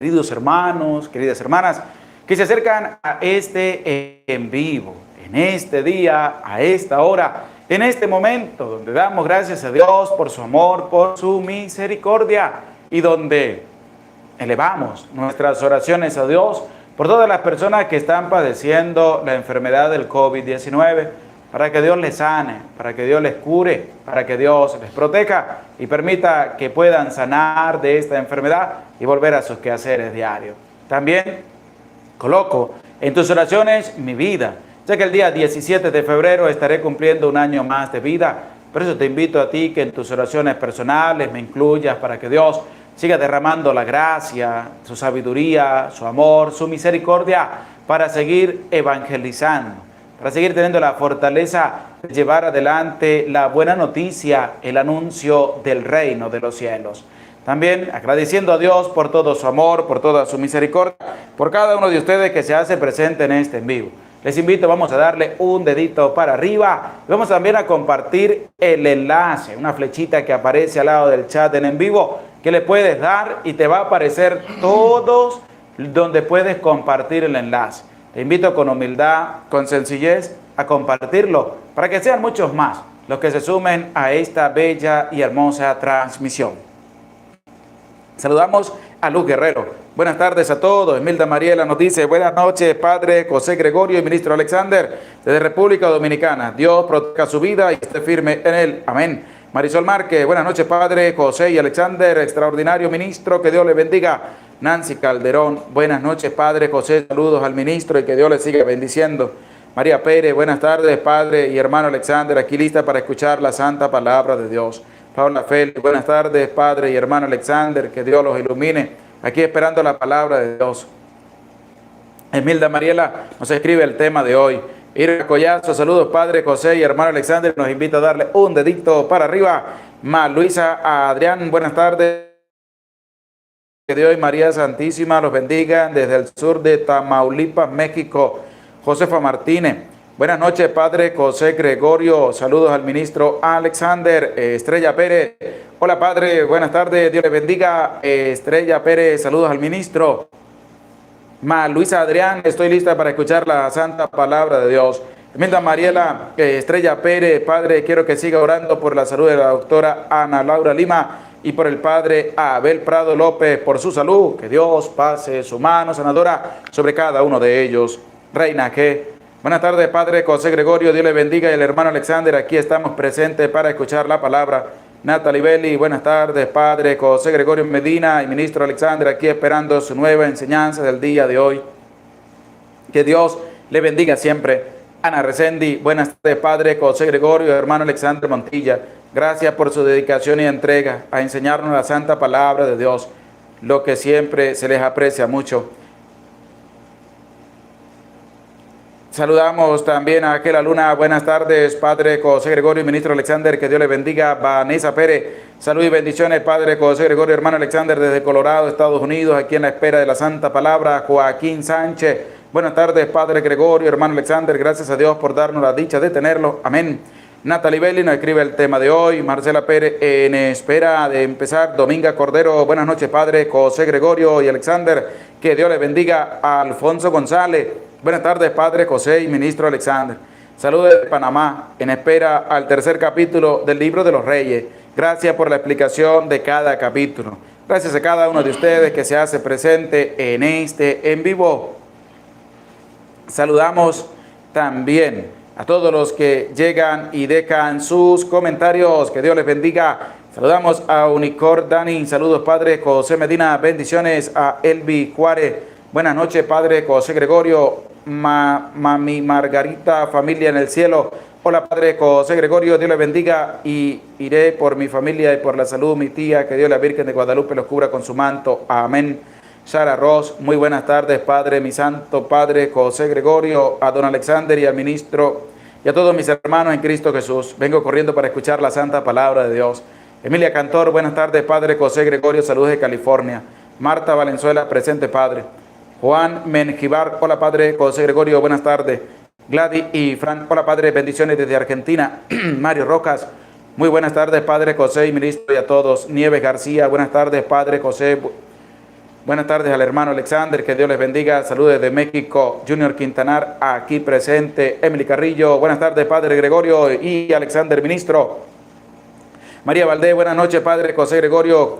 queridos hermanos, queridas hermanas, que se acercan a este en vivo, en este día, a esta hora, en este momento, donde damos gracias a Dios por su amor, por su misericordia, y donde elevamos nuestras oraciones a Dios por todas las personas que están padeciendo la enfermedad del COVID-19, para que Dios les sane, para que Dios les cure, para que Dios les proteja y permita que puedan sanar de esta enfermedad y volver a sus quehaceres diarios. También coloco en tus oraciones mi vida, ya que el día 17 de febrero estaré cumpliendo un año más de vida. Por eso te invito a ti que en tus oraciones personales me incluyas para que Dios siga derramando la gracia, su sabiduría, su amor, su misericordia para seguir evangelizando, para seguir teniendo la fortaleza de llevar adelante la buena noticia, el anuncio del reino de los cielos. También agradeciendo a Dios por todo su amor, por toda su misericordia, por cada uno de ustedes que se hace presente en este en vivo. Les invito, vamos a darle un dedito para arriba. Vamos también a compartir el enlace, una flechita que aparece al lado del chat en vivo, que le puedes dar y te va a aparecer todos donde puedes compartir el enlace. Te invito con humildad, con sencillez, a compartirlo para que sean muchos más los que se sumen a esta bella y hermosa transmisión. Saludamos a Luz Guerrero. Buenas tardes a todos. Esmilda Mariela nos dice, buenas noches, Padre José Gregorio y Ministro Alexander, desde República Dominicana. Dios proteja su vida y esté firme en él. Amén. Marisol Márquez, buenas noches, Padre José y Alexander, extraordinario ministro, que Dios le bendiga. Nancy Calderón, buenas noches, Padre José, saludos al ministro y que Dios le siga bendiciendo. María Pérez, buenas tardes, Padre y hermano Alexander, aquí lista para escuchar la santa palabra de Dios. Paula Félix, buenas tardes, Padre y hermano Alexander, que Dios los ilumine, aquí esperando la palabra de Dios. Esmilda Mariela nos escribe el tema de hoy. Irma Collazo, saludos, Padre José y hermano Alexander, nos invita a darle un dedito para arriba. Luisa Adrián, buenas tardes. Que Dios y María Santísima los bendiga desde el sur de Tamaulipas, México. Josefa Martínez, buenas noches, Padre José Gregorio, saludos al ministro Alexander. Estrella Pérez, hola Padre, buenas tardes, Dios le bendiga. Estrella Pérez, saludos al ministro. Luisa Adrián, estoy lista para escuchar la santa palabra de Dios. Esmilda Mariela, Estrella Pérez, Padre, quiero que siga orando por la salud de la doctora Ana Laura Lima y por el Padre Abel Prado López, por su salud, que Dios pase su mano sanadora sobre cada uno de ellos. Reina G. Buenas tardes, Padre José Gregorio, Dios le bendiga, y el hermano Alexander, aquí estamos presentes para escuchar la palabra. Natalie Belli, buenas tardes, Padre José Gregorio Medina y ministro Alexander, aquí esperando su nueva enseñanza del día de hoy. Que Dios le bendiga siempre. Ana Resendi, buenas tardes, Padre José Gregorio, hermano Alexander Montilla. Gracias por su dedicación y entrega a enseñarnos la santa palabra de Dios, lo que siempre se les aprecia mucho. Saludamos también a Aquela Luna, buenas tardes, Padre José Gregorio y ministro Alexander, que Dios le bendiga. Vanessa Pérez, salud y bendiciones, Padre José Gregorio, hermano Alexander, desde Colorado, Estados Unidos, aquí en la espera de la santa palabra. Joaquín Sánchez, buenas tardes, Padre Gregorio, hermano Alexander, gracias a Dios por darnos la dicha de tenerlo. Amén. Natalie Belli nos escribe el tema de hoy. Marcela Pérez, en espera de empezar. Dominga Cordero, buenas noches, Padre José Gregorio y Alexander, que Dios le bendiga. Alfonso González, buenas tardes, Padre José y ministro Alexander. Saludos de Panamá, en espera al tercer capítulo del libro de los Reyes. Gracias por la explicación de cada capítulo. Gracias a cada uno de ustedes que se hace presente en este en vivo. Saludamos también a todos los que llegan y dejan sus comentarios. Que Dios les bendiga. Saludamos a Unicor Dani. Saludos, Padre José Medina. Bendiciones a Elvi Juárez. Buenas noches, Padre José Gregorio. Mami Margarita, familia en el cielo. Hola, Padre José Gregorio. Dios les bendiga. Y iré por mi familia y por la salud de mi tía. Que Dios la Virgen de Guadalupe los cubra con su manto. Amén. Sara Ross, muy buenas tardes, Padre, mi santo Padre José Gregorio, a don Alexander y al ministro y a todos mis hermanos en Cristo Jesús. Vengo corriendo para escuchar la santa palabra de Dios. Emilia Cantor, buenas tardes, Padre José Gregorio, saludos de California. Marta Valenzuela, presente, Padre. Juan Menjivar, hola, Padre José Gregorio, buenas tardes. Gladys y Fran, hola, Padre, bendiciones desde Argentina. Mario Rojas, muy buenas tardes, Padre José y ministro y a todos. Nieves García, buenas tardes, Padre José. Buenas tardes al hermano Alexander, que Dios les bendiga. Saludos desde México, Junior Quintanar, aquí presente. Emily Carrillo, buenas tardes, Padre Gregorio y Alexander, ministro. María Valdés, buenas noches, Padre José Gregorio.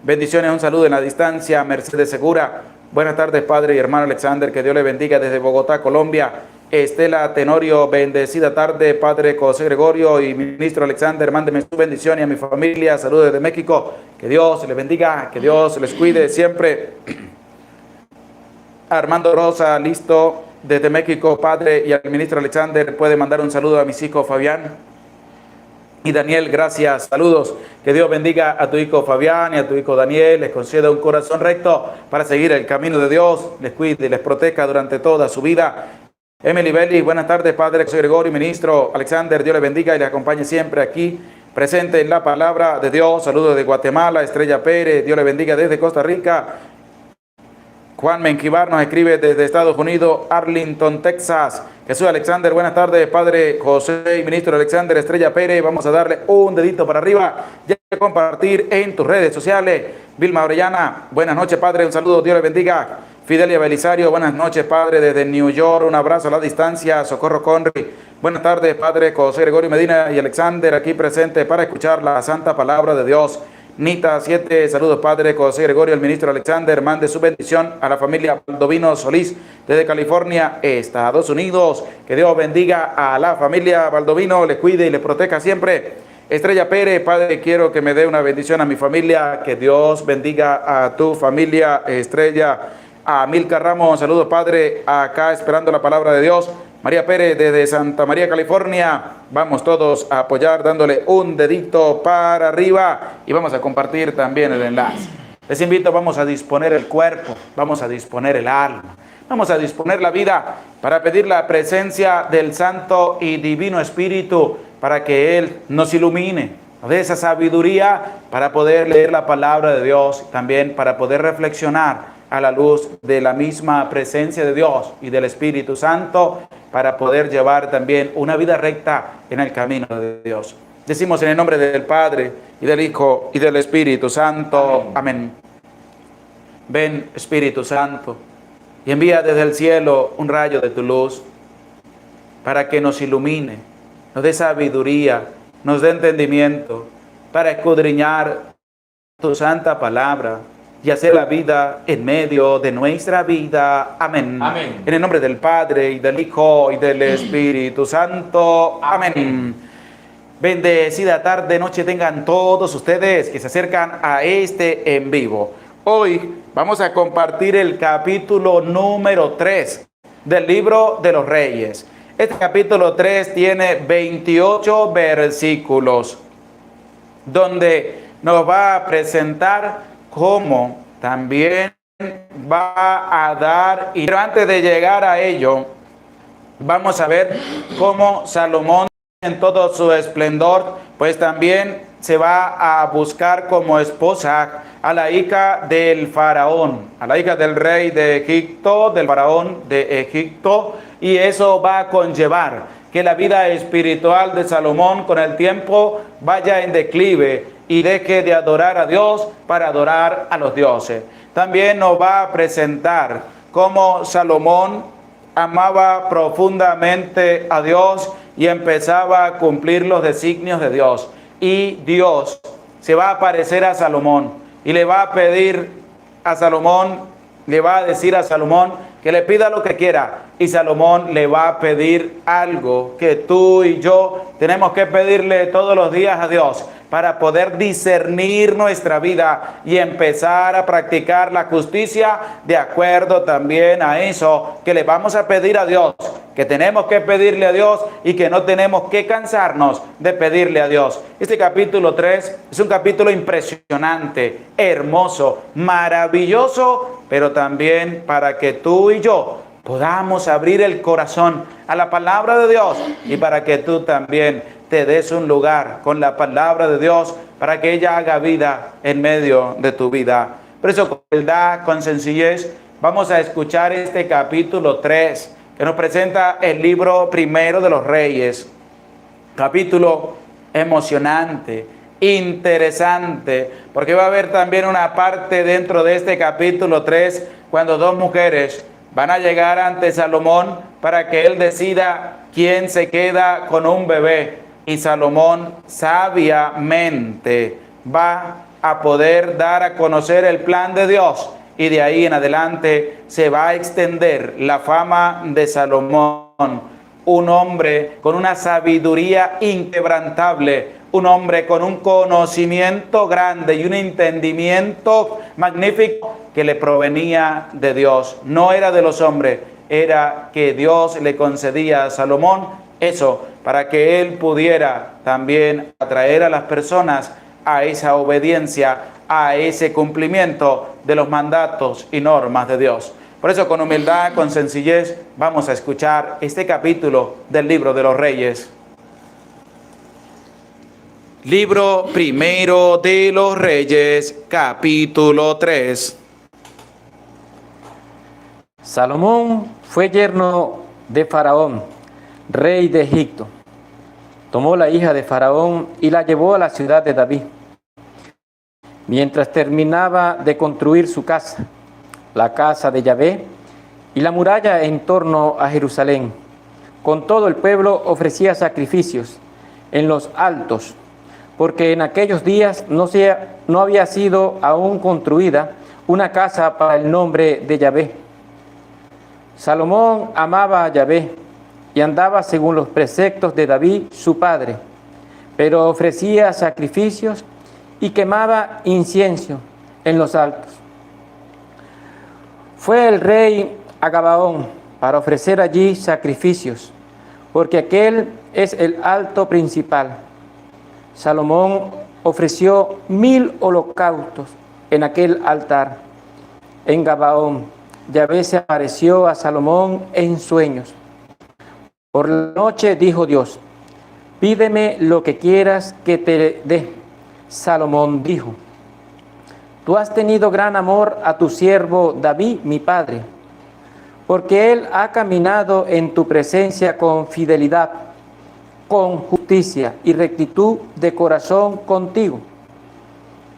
Bendiciones, un saludo en la distancia. Mercedes Segura, buenas tardes, Padre y hermano Alexander, que Dios les bendiga desde Bogotá, Colombia. Estela Tenorio, bendecida tarde, Padre José Gregorio y ministro Alexander, mándeme su bendición y a mi familia, saludos desde México, que Dios les bendiga, que Dios les cuide siempre. Armando Rosa, listo, desde México, Padre, y al ministro Alexander, puede mandar un saludo a mis hijos Fabián y Daniel, gracias, saludos, que Dios bendiga a tu hijo Fabián y a tu hijo Daniel, les conceda un corazón recto para seguir el camino de Dios, les cuide y les proteja durante toda su vida. Emily Belli, buenas tardes, Padre José Gregorio, ministro Alexander, Dios le bendiga y le acompañe siempre aquí, presente en la palabra de Dios. Saludos de Guatemala. Estrella Pérez, Dios le bendiga desde Costa Rica. Juan Menquivar nos escribe desde Estados Unidos, Arlington, Texas. Jesús Alexander, buenas tardes, Padre José y ministro Alexander. Estrella Pérez, vamos a darle un dedito para arriba y a compartir en tus redes sociales. Vilma Orellana, buenas noches, Padre, un saludo, Dios le bendiga. Fidelia Belisario, buenas noches, Padre, desde New York, un abrazo a la distancia. Socorro Conry, buenas tardes, Padre José Gregorio Medina y Alexander, aquí presente para escuchar la santa palabra de Dios. Nita 7, saludos, Padre José Gregorio, el ministro Alexander, mande su bendición a la familia Baldovino Solís, desde California, Estados Unidos. Que Dios bendiga a la familia Baldovino, les cuide y les proteja siempre. Estrella Pérez, Padre, quiero que me dé una bendición a mi familia, que Dios bendiga a tu familia, Estrella. A Milka Ramos, saludos, Padre, acá esperando la palabra de Dios. María Pérez, desde Santa María, California, vamos todos a apoyar dándole un dedito para arriba y vamos a compartir también el enlace. Les invito, vamos a disponer el cuerpo, vamos a disponer el alma, vamos a disponer la vida para pedir la presencia del Santo y Divino Espíritu para que Él nos ilumine, nos dé esa sabiduría para poder leer la palabra de Dios, también para poder reflexionar a la luz de la misma presencia de Dios y del Espíritu Santo, para poder llevar también una vida recta en el camino de Dios. Decimos en el nombre del Padre, y del Hijo, y del Espíritu Santo. Amén. Ven, Espíritu Santo, y envía desde el cielo un rayo de tu luz, para que nos ilumine, nos dé sabiduría, nos dé entendimiento, para escudriñar tu santa palabra, y hacer la vida en medio de nuestra vida. Amén. Amén. En el nombre del Padre, y del Hijo, y del Espíritu Santo. Amén. Amén. Bendecida tarde, noche tengan todos ustedes que se acercan a este en vivo. Hoy vamos a compartir el capítulo número 3 del libro de los Reyes. Este capítulo 3 tiene 28 versículos, donde nos va a presentar cómo también va a dar, pero antes de llegar a ello, vamos a ver cómo Salomón en todo su esplendor, pues también se va a buscar como esposa a la hija del faraón, a la hija del rey de Egipto, del faraón de Egipto, y eso va a conllevar que la vida espiritual de Salomón con el tiempo vaya en declive y deje de adorar a Dios para adorar a los dioses. También nos va a presentar cómo Salomón amaba profundamente a Dios y empezaba a cumplir los designios de Dios. Y Dios se va a aparecer a Salomón y le va a pedir a Salomón, le va a decir a Salomón que le pida lo que quiera. Y Salomón le va a pedir algo que tú y yo tenemos que pedirle todos los días a Dios, para poder discernir nuestra vida y empezar a practicar la justicia de acuerdo también a eso que le vamos a pedir a Dios, que tenemos que pedirle a Dios y que no tenemos que cansarnos de pedirle a Dios. Este capítulo 3 es un capítulo impresionante, hermoso, maravilloso, pero también para que tú y yo podamos abrir el corazón a la palabra de Dios y para que tú también te des un lugar con la palabra de Dios para que ella haga vida en medio de tu vida. Por eso, con humildad, con sencillez, vamos a escuchar este capítulo 3 que nos presenta el libro primero de los Reyes. Capítulo emocionante, interesante, porque va a haber también una parte dentro de este capítulo 3, cuando dos mujeres van a llegar ante Salomón para que él decida quién se queda con un bebé. Y Salomón sabiamente va a poder dar a conocer el plan de Dios. Y de ahí en adelante se va a extender la fama de Salomón, un hombre con una sabiduría inquebrantable, un hombre con un conocimiento grande y un entendimiento magnífico que le provenía de Dios. No era de los hombres, era que Dios le concedía a Salomón eso, para que él pudiera también atraer a las personas a esa obediencia, a ese cumplimiento de los mandatos y normas de Dios. Por eso, con humildad, con sencillez, vamos a escuchar este capítulo del libro de los Reyes. Libro primero de los Reyes, capítulo 3. Salomón fue yerno de Faraón, rey de Egipto. Tomó la hija de Faraón y la llevó a la ciudad de David. Mientras terminaba de construir su casa, la casa de Yahvé, y la muralla en torno a Jerusalén, con todo el pueblo ofrecía sacrificios en los altos, porque en aquellos días no había sido aún construida una casa para el nombre de Yahvé. Salomón amaba a Yahvé y andaba según los preceptos de David, su padre, pero ofrecía sacrificios y quemaba incienso en los altos. Fue el rey a Gabaón para ofrecer allí sacrificios, porque aquel es el alto principal. Salomón ofreció 1000 holocaustos en aquel altar. En Gabaón, Yahvé se apareció a Salomón en sueños. Por la noche dijo Dios: pídeme lo que quieras que te dé. Salomón dijo: tú has tenido gran amor a tu siervo David, mi padre, porque él ha caminado en tu presencia con fidelidad, con justicia y rectitud de corazón contigo.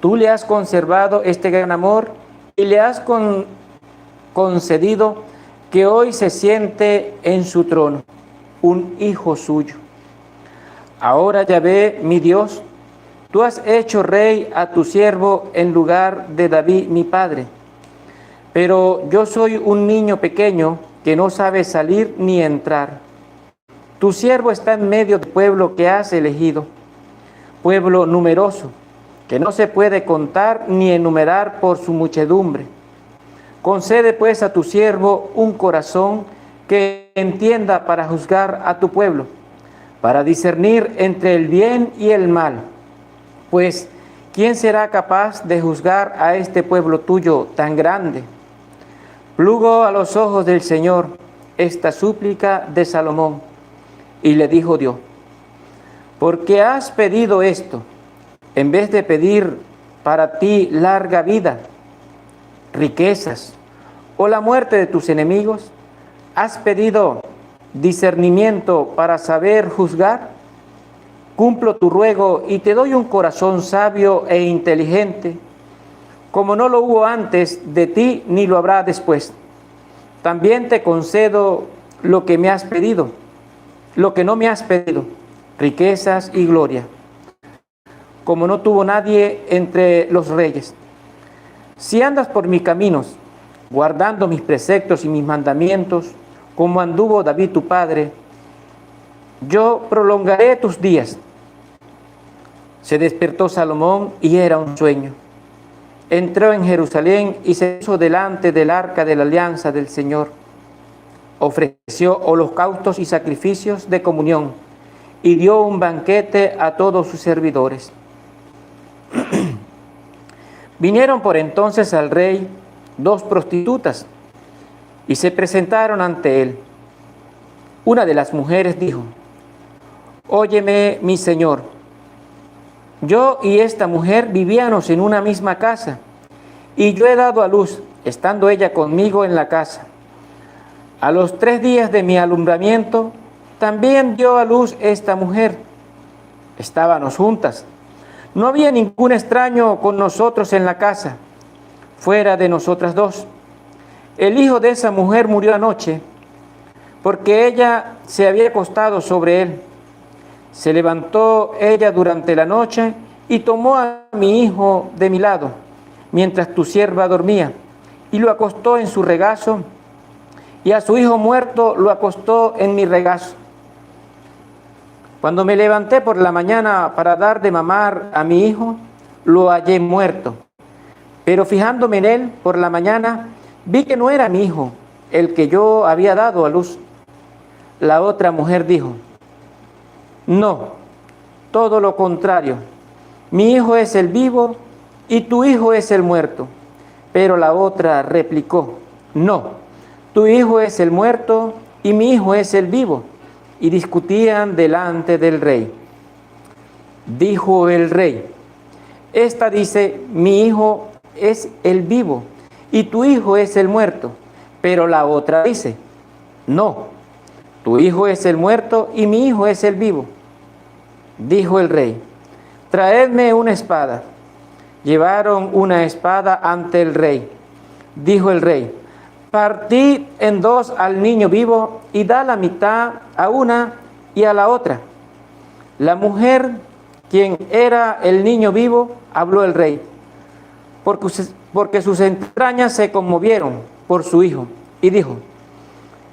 Tú le has conservado este gran amor y le has concedido que hoy se siente en su trono, un hijo suyo. Ahora, Yahvé, mi Dios, tú has hecho rey a tu siervo en lugar de David, mi padre. Pero yo soy un niño pequeño que no sabe salir ni entrar. Tu siervo está en medio del pueblo que has elegido, pueblo numeroso, que no se puede contar ni enumerar por su muchedumbre. Concede pues a tu siervo un corazón que entienda para juzgar a tu pueblo, para discernir entre el bien y el mal. Pues, ¿quién será capaz de juzgar a este pueblo tuyo tan grande? Plugo a los ojos del Señor esta súplica de Salomón, y le dijo Dios: ¿por qué has pedido esto, en vez de pedir para ti larga vida, riquezas o la muerte de tus enemigos? ¿Has pedido discernimiento para saber juzgar? Cumplo tu ruego y te doy un corazón sabio e inteligente, como no lo hubo antes de ti ni lo habrá después. También te concedo lo que me has pedido, lo que no me has pedido, riquezas y gloria, como no tuvo nadie entre los reyes. Si andas por mis caminos, guardando mis preceptos y mis mandamientos, como anduvo David tu padre, yo prolongaré tus días. Se despertó Salomón y era un sueño. Entró en Jerusalén y se puso delante del arca de la alianza del Señor. Ofreció holocaustos y sacrificios de comunión y dio un banquete a todos sus servidores. Vinieron por entonces al rey 2 prostitutas y se presentaron ante él. Una de las mujeres dijo: óyeme, mi señor, yo y esta mujer vivíamos en una misma casa, y yo he dado a luz, estando ella conmigo en la casa. A los 3 días de mi alumbramiento, también dio a luz esta mujer. Estábamos juntas. No había ningún extraño con nosotros en la casa, fuera de nosotras dos. El hijo de esa mujer murió anoche, porque ella se había acostado sobre él. Se levantó ella durante la noche y tomó a mi hijo de mi lado, mientras tu sierva dormía, y lo acostó en su regazo, y a su hijo muerto lo acostó en mi regazo. Cuando me levanté por la mañana para dar de mamar a mi hijo, lo hallé muerto. Pero fijándome en él por la mañana, vi que no era mi hijo, el que yo había dado a luz. La otra mujer dijo: no, todo lo contrario, mi hijo es el vivo y tu hijo es el muerto. Pero la otra replicó: no, tu hijo es el muerto y mi hijo es el vivo. Y discutían delante del rey. Dijo el rey: esta dice, mi hijo es el vivo y tu hijo es el muerto. Pero la otra dice: no, tu hijo es el muerto y mi hijo es el vivo. Dijo el rey: traedme una espada. Llevaron una espada ante el rey. Dijo el rey: partid en dos al niño vivo y da la mitad a una y a la otra. La mujer, quien era el niño vivo, habló el rey, porque sus entrañas se conmovieron por su hijo, y dijo: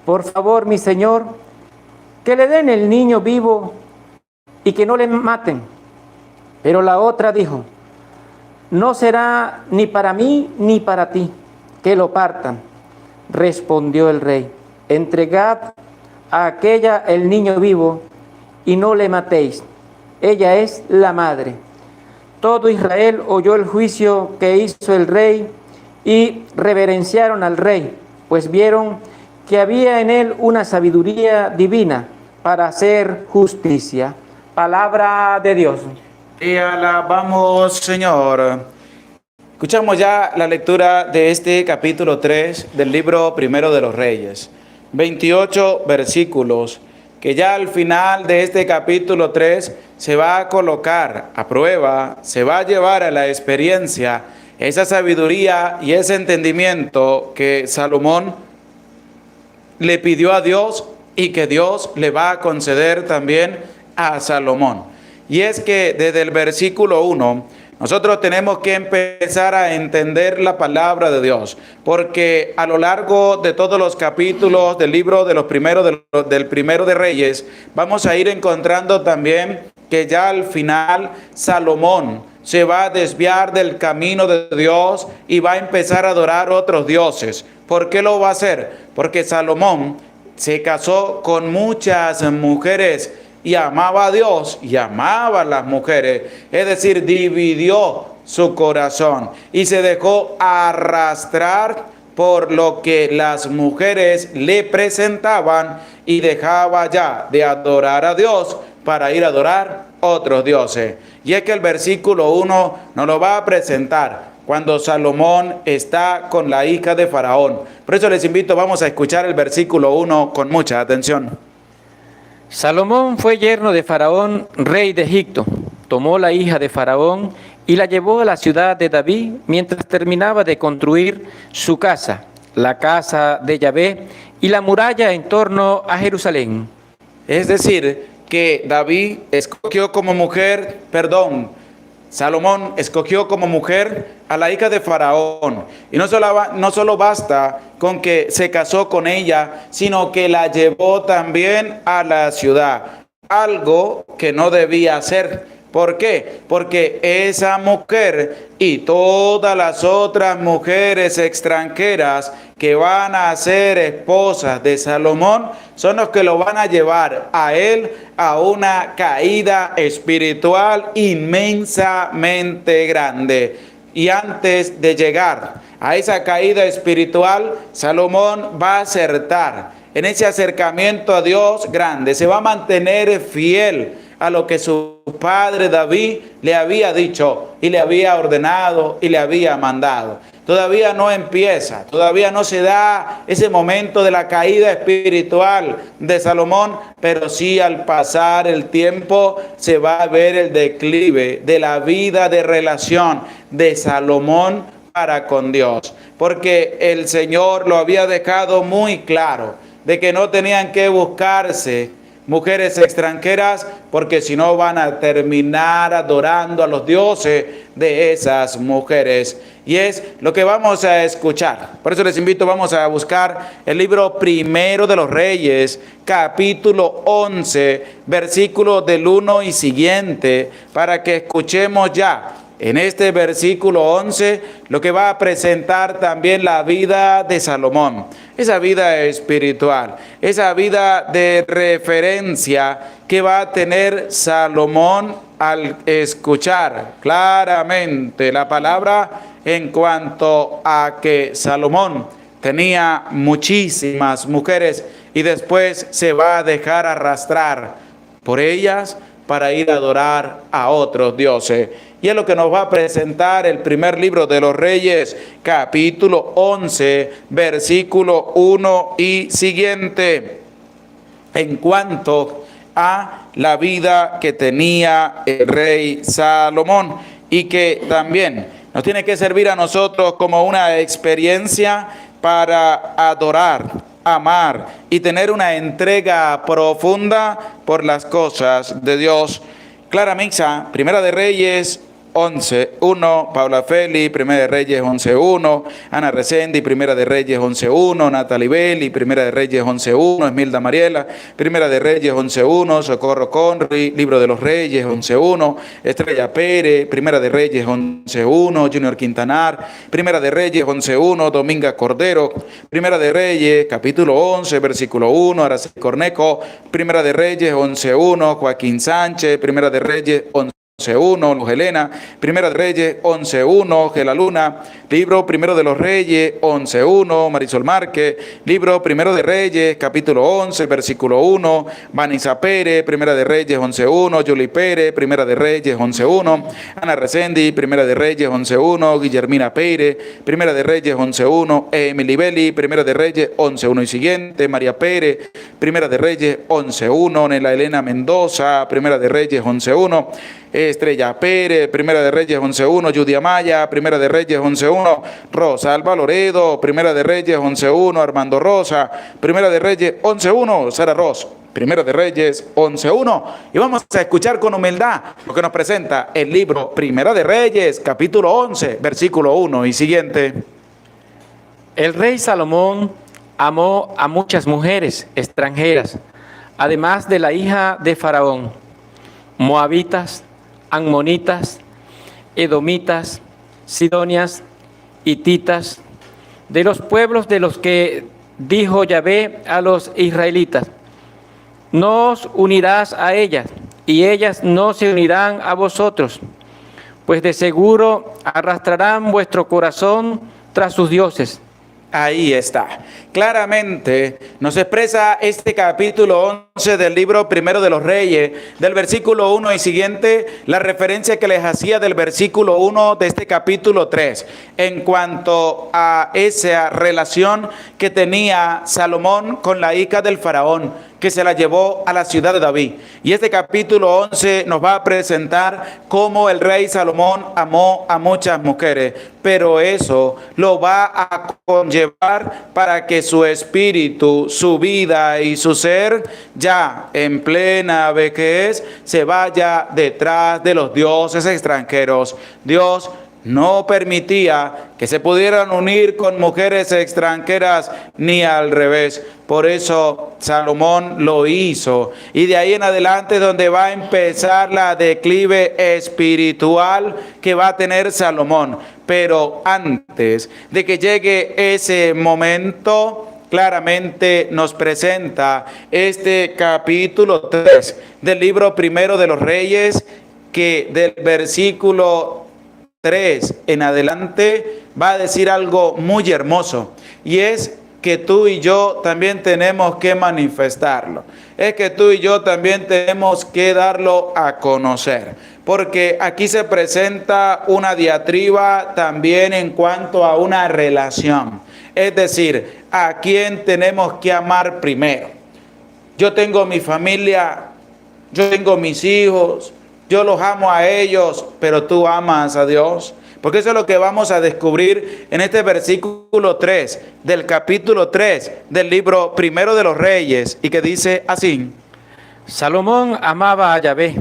por favor, mi señor, que le den el niño vivo y que no le maten. Pero la otra dijo: no será ni para mí ni para ti, que lo partan. Respondió el rey: entregad a aquella el niño vivo y no le matéis. Ella es la madre. Todo Israel oyó el juicio que hizo el rey y reverenciaron al rey, pues vieron que había en él una sabiduría divina para hacer justicia. Palabra de Dios. Te alabamos, Señor. Escuchamos ya la lectura de este capítulo 3 del libro primero de los Reyes. 28 versículos, que ya al final de este capítulo 3 se va a colocar a prueba, se va a llevar a la experiencia esa sabiduría y ese entendimiento que Salomón le pidió a Dios y que Dios le va a conceder también a Salomón. Y es que desde el versículo 1 nosotros tenemos que empezar a entender la palabra de Dios, porque a lo largo de todos los capítulos del libro de los del primero de Reyes, vamos a ir encontrando también que ya al final Salomón se va a desviar del camino de Dios y va a empezar a adorar otros dioses. ¿Por qué lo va a hacer? Porque Salomón se casó con muchas mujeres y amaba a Dios y amaba a las mujeres, es decir, dividió su corazón y se dejó arrastrar por lo que las mujeres le presentaban y dejaba ya de adorar a Dios para ir a adorar otros dioses. Y es que el versículo 1 nos lo va a presentar cuando Salomón está con la hija de Faraón. Por eso les invito, vamos a escuchar el versículo 1 con mucha atención. Salomón fue yerno de Faraón, rey de Egipto. Tomó la hija de Faraón y la llevó a la ciudad de David mientras terminaba de construir su casa, la casa de Yahvé y la muralla en torno a Jerusalén. Es decir, que David escogió como mujer, Salomón escogió como mujer a la hija de Faraón. Y no solo basta con que se casó con ella, sino que la llevó también a la ciudad. Algo que no debía hacer. ¿Por qué? Porque esa mujer y todas las otras mujeres extranjeras que van a ser esposas de Salomón son los que lo van a llevar a él a una caída espiritual inmensamente grande. Y antes de llegar a esa caída espiritual, Salomón va a acertar en ese acercamiento a Dios grande, se va a mantener fiel a lo que su padre David le había dicho y le había ordenado y le había mandado. Todavía no empieza, todavía no se da ese momento de la caída espiritual de Salomón, pero sí al pasar el tiempo se va a ver el declive de la vida de relación de Salomón para con Dios, porque el Señor lo había dejado muy claro de que no tenían que buscarse mujeres extranjeras, porque si no van a terminar adorando a los dioses de esas mujeres. Y es lo que vamos a escuchar. Por eso les invito, vamos a buscar el libro primero de los Reyes, capítulo 11, versículos del 1 y siguiente, para que escuchemos ya en este versículo 11 lo que va a presentar también la vida de Salomón, esa vida espiritual, esa vida de referencia que va a tener Salomón al escuchar claramente la palabra en cuanto a que Salomón tenía muchísimas mujeres y después se va a dejar arrastrar por ellas para ir a adorar a otros dioses. Y es lo que nos va a presentar el primer libro de los Reyes, capítulo 11, versículo 1 y siguiente, en cuanto a la vida que tenía el rey Salomón y que también nos tiene que servir a nosotros como una experiencia para adorar, amar y tener una entrega profunda por las cosas de Dios. Clara Mixa, Primera de Reyes 11.1, Paula Feli, Primera de Reyes 11.1, Ana Resendi, Primera de Reyes 11.1, Natalie Belli, Primera de Reyes 11.1, Esmilda Mariela, Primera de Reyes 11.1, Socorro Conry, Libro de los Reyes 11.1, Estrella Pérez, Primera de Reyes 11.1, Junior Quintanar, Primera de Reyes 11.1, Dominga Cordero, Primera de Reyes, capítulo 11, versículo 1, Araceli Cornejo, Primera de Reyes 11.1, Joaquín Sánchez, Primera de Reyes 11.1, Luz Helena, Primera de Reyes 11.1, Gela Luna, Libro Primero de los Reyes 11.1, Marisol Márquez, Libro Primero de Reyes, capítulo 11, versículo 1, Vanessa Pérez, Primera de Reyes 11.1, Julie Pérez, Primera de Reyes 11.1, Ana Resendi, Primera de Reyes 11.1, Guillermina Pérez, Primera de Reyes 11.1, Emily Belli, Primera de Reyes 11.1 y siguiente, María Pérez, Primera de Reyes 11.1, Nela Elena Mendoza, Primera de Reyes 11.1, Estrella Pérez, Primera de Reyes 11.1, Judy Amaya, Primera de Reyes 11.1, Rosa Alba Loredo, Primera de Reyes 11.1, Armando Rosa, Primera de Reyes 11.1, Sara Ross, Primera de Reyes 11.1. Y vamos a escuchar con humildad lo que nos presenta el libro Primera de Reyes, capítulo 11, versículo 1 y siguiente. El rey Salomón amó a muchas mujeres extranjeras, además de la hija de Faraón, moabitas, amonitas, edomitas, sidonias, hititas, de los pueblos de los que dijo Yahvé a los israelitas: no os unirás a ellas, y ellas no se unirán a vosotros, pues de seguro arrastrarán vuestro corazón tras sus dioses. Ahí está. Claramente nos expresa este capítulo 11 del libro Primero de los Reyes, del versículo 1 y siguiente, la referencia que les hacía del versículo 1 de este capítulo 3, en cuanto a esa relación que tenía Salomón con la hija del faraón, que se la llevó a la ciudad de David. Y este capítulo 11 nos va a presentar cómo el rey Salomón amó a muchas mujeres, pero eso lo va a conllevar para que su espíritu, su vida y su ser, ya en plena vejez, se vaya detrás de los dioses extranjeros. Dios no permitía que se pudieran unir con mujeres extranjeras ni al revés. Por eso Salomón lo hizo. Y de ahí en adelante es donde va a empezar la declive espiritual que va a tener Salomón. Pero antes de que llegue ese momento, claramente nos presenta este capítulo 3 del libro Primero de los Reyes, que del versículo 3 en adelante va a decir algo muy hermoso, y es que tú y yo también tenemos que manifestarlo. Es que tú y yo también tenemos que darlo a conocer. Porque aquí se presenta una diatriba también en cuanto a una relación. Es decir, ¿a quién tenemos que amar primero? Yo tengo mi familia, yo tengo mis hijos, yo los amo a ellos, pero tú amas a Dios. Porque eso es lo que vamos a descubrir en este versículo 3 del capítulo 3 del libro Primero de los Reyes, y que dice así: Salomón amaba a Yahvé.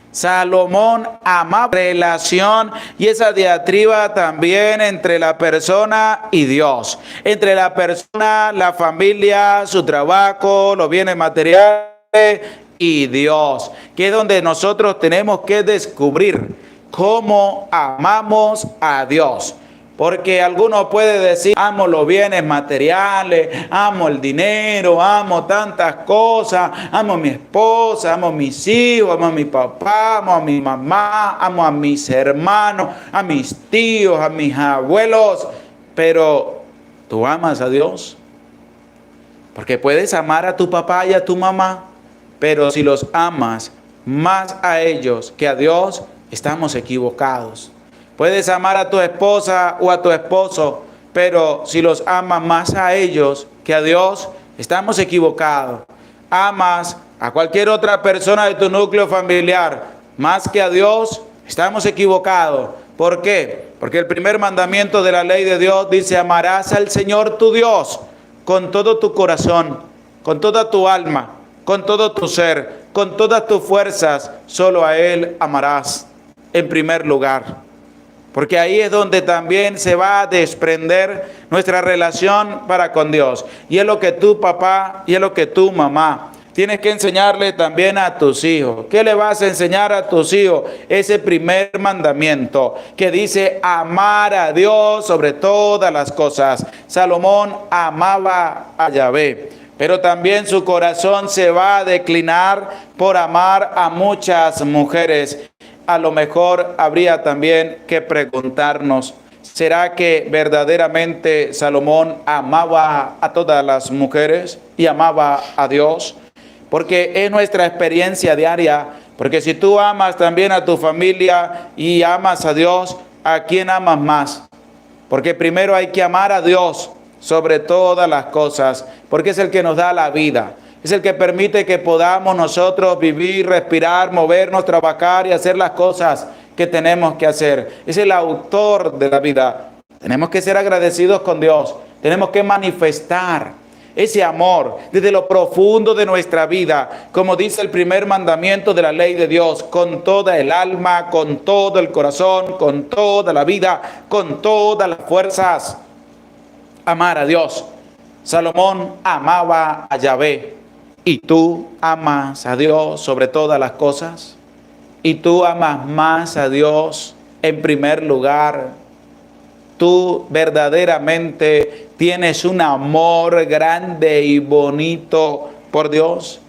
Salomón amaba relación, y esa diatriba también entre la persona y Dios, entre la persona, la familia, su trabajo, los bienes materiales y Dios, que es donde nosotros tenemos que descubrir cómo amamos a Dios. Porque alguno puede decir, amo los bienes materiales, amo el dinero, amo tantas cosas, amo a mi esposa, amo a mis hijos, amo a mi papá, amo a mi mamá, amo a mis hermanos, a mis tíos, a mis abuelos. Pero, ¿tú amas a Dios? Porque puedes amar a tu papá y a tu mamá, pero si los amas más a ellos que a Dios, estamos equivocados. Puedes amar a tu esposa o a tu esposo, pero si los amas más a ellos que a Dios, estamos equivocados. Amas a cualquier otra persona de tu núcleo familiar más que a Dios, estamos equivocados. ¿Por qué? Porque el primer mandamiento de la ley de Dios dice: amarás al Señor tu Dios con todo tu corazón, con toda tu alma, con todo tu ser, con todas tus fuerzas. Solo a Él amarás en primer lugar. Porque ahí es donde también se va a desprender nuestra relación para con Dios. Y es lo que tu papá y es lo que tu mamá tienes que enseñarle también a tus hijos. ¿Qué le vas a enseñar a tus hijos? Ese primer mandamiento que dice amar a Dios sobre todas las cosas. Salomón amaba a Yahvé, pero también su corazón se va a declinar por amar a muchas mujeres. A lo mejor habría también que preguntarnos, ¿será que verdaderamente Salomón amaba a todas las mujeres y amaba a Dios? Porque es nuestra experiencia diaria, porque si tú amas también a tu familia y amas a Dios, ¿a quién amas más? Porque primero hay que amar a Dios sobre todas las cosas, porque es el que nos da la vida. Es el que permite que podamos nosotros vivir, respirar, movernos, trabajar y hacer las cosas que tenemos que hacer. Es el autor de la vida. Tenemos que ser agradecidos con Dios. Tenemos que manifestar ese amor desde lo profundo de nuestra vida, como dice el primer mandamiento de la ley de Dios, con toda el alma, con todo el corazón, con toda la vida, con todas las fuerzas. Amar a Dios. Salomón amaba a Yahvé. ¿Y tú amas a Dios sobre todas las cosas? ¿Y tú amas más a Dios en primer lugar? ¿Tú verdaderamente tienes un amor grande y bonito por Dios?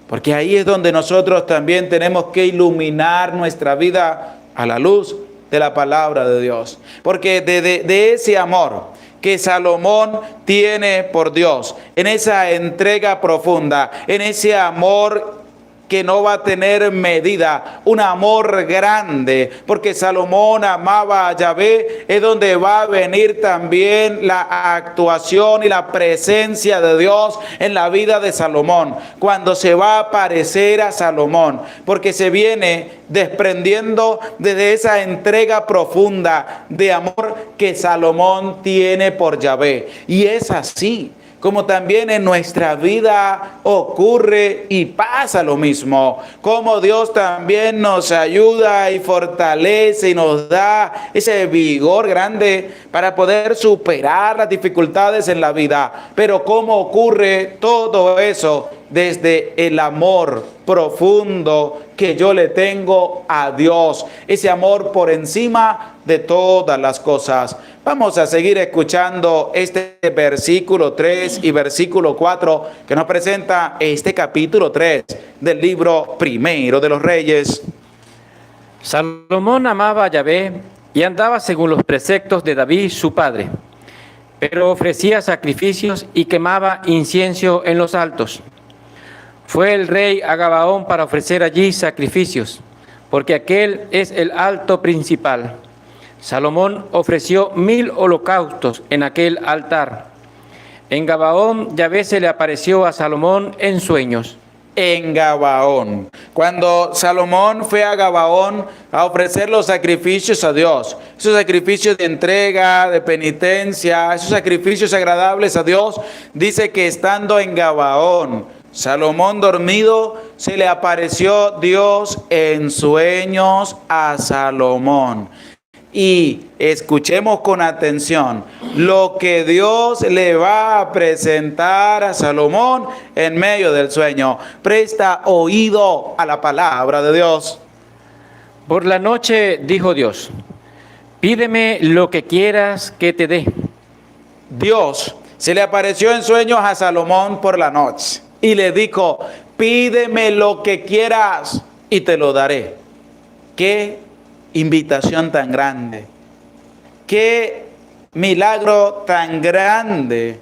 Porque ahí es donde nosotros también tenemos que iluminar nuestra vida a la luz de la palabra de Dios. Porque de ese amor que Salomón tiene por Dios, en esa entrega profunda, en ese amor que no va a tener medida, un amor grande, porque Salomón amaba a Yahvé, es donde va a venir también la actuación y la presencia de Dios en la vida de Salomón, cuando se va a aparecer a Salomón, porque se viene desprendiendo desde esa entrega profunda de amor que Salomón tiene por Yahvé. Y es así como también en nuestra vida ocurre y pasa lo mismo, como Dios también nos ayuda y fortalece y nos da ese vigor grande para poder superar las dificultades en la vida. Pero cómo ocurre todo eso desde el amor profundo que yo le tengo a Dios, ese amor por encima de todas las cosas. Vamos a seguir escuchando este versículo 3 y versículo 4 que nos presenta este capítulo 3 del libro Primero de los Reyes. Salomón amaba a Yahvé y andaba según los preceptos de David su padre. pero ofrecía sacrificios y quemaba incienso en los altos. Fue el rey a Gabaón para ofrecer allí sacrificios, porque aquel es el alto principal. Salomón ofreció 1000 holocaustos en aquel altar. En Gabaón, Yahvé se le apareció a Salomón en sueños. En Gabaón. Cuando Salomón fue a Gabaón a ofrecer los sacrificios a Dios, esos sacrificios de entrega, de penitencia, esos sacrificios agradables a Dios, dice que estando en Gabaón, Salomón dormido, se le apareció Dios en sueños a Salomón. Y escuchemos con atención lo que Dios le va a presentar a Salomón en medio del sueño. Presta oído a la palabra de Dios. Por la noche dijo Dios, pídeme lo que quieras que te dé. Dios se le apareció en sueños a Salomón por la noche y le dijo, pídeme lo que quieras y te lo daré. ¿Qué invitación tan grande? Qué milagro tan grande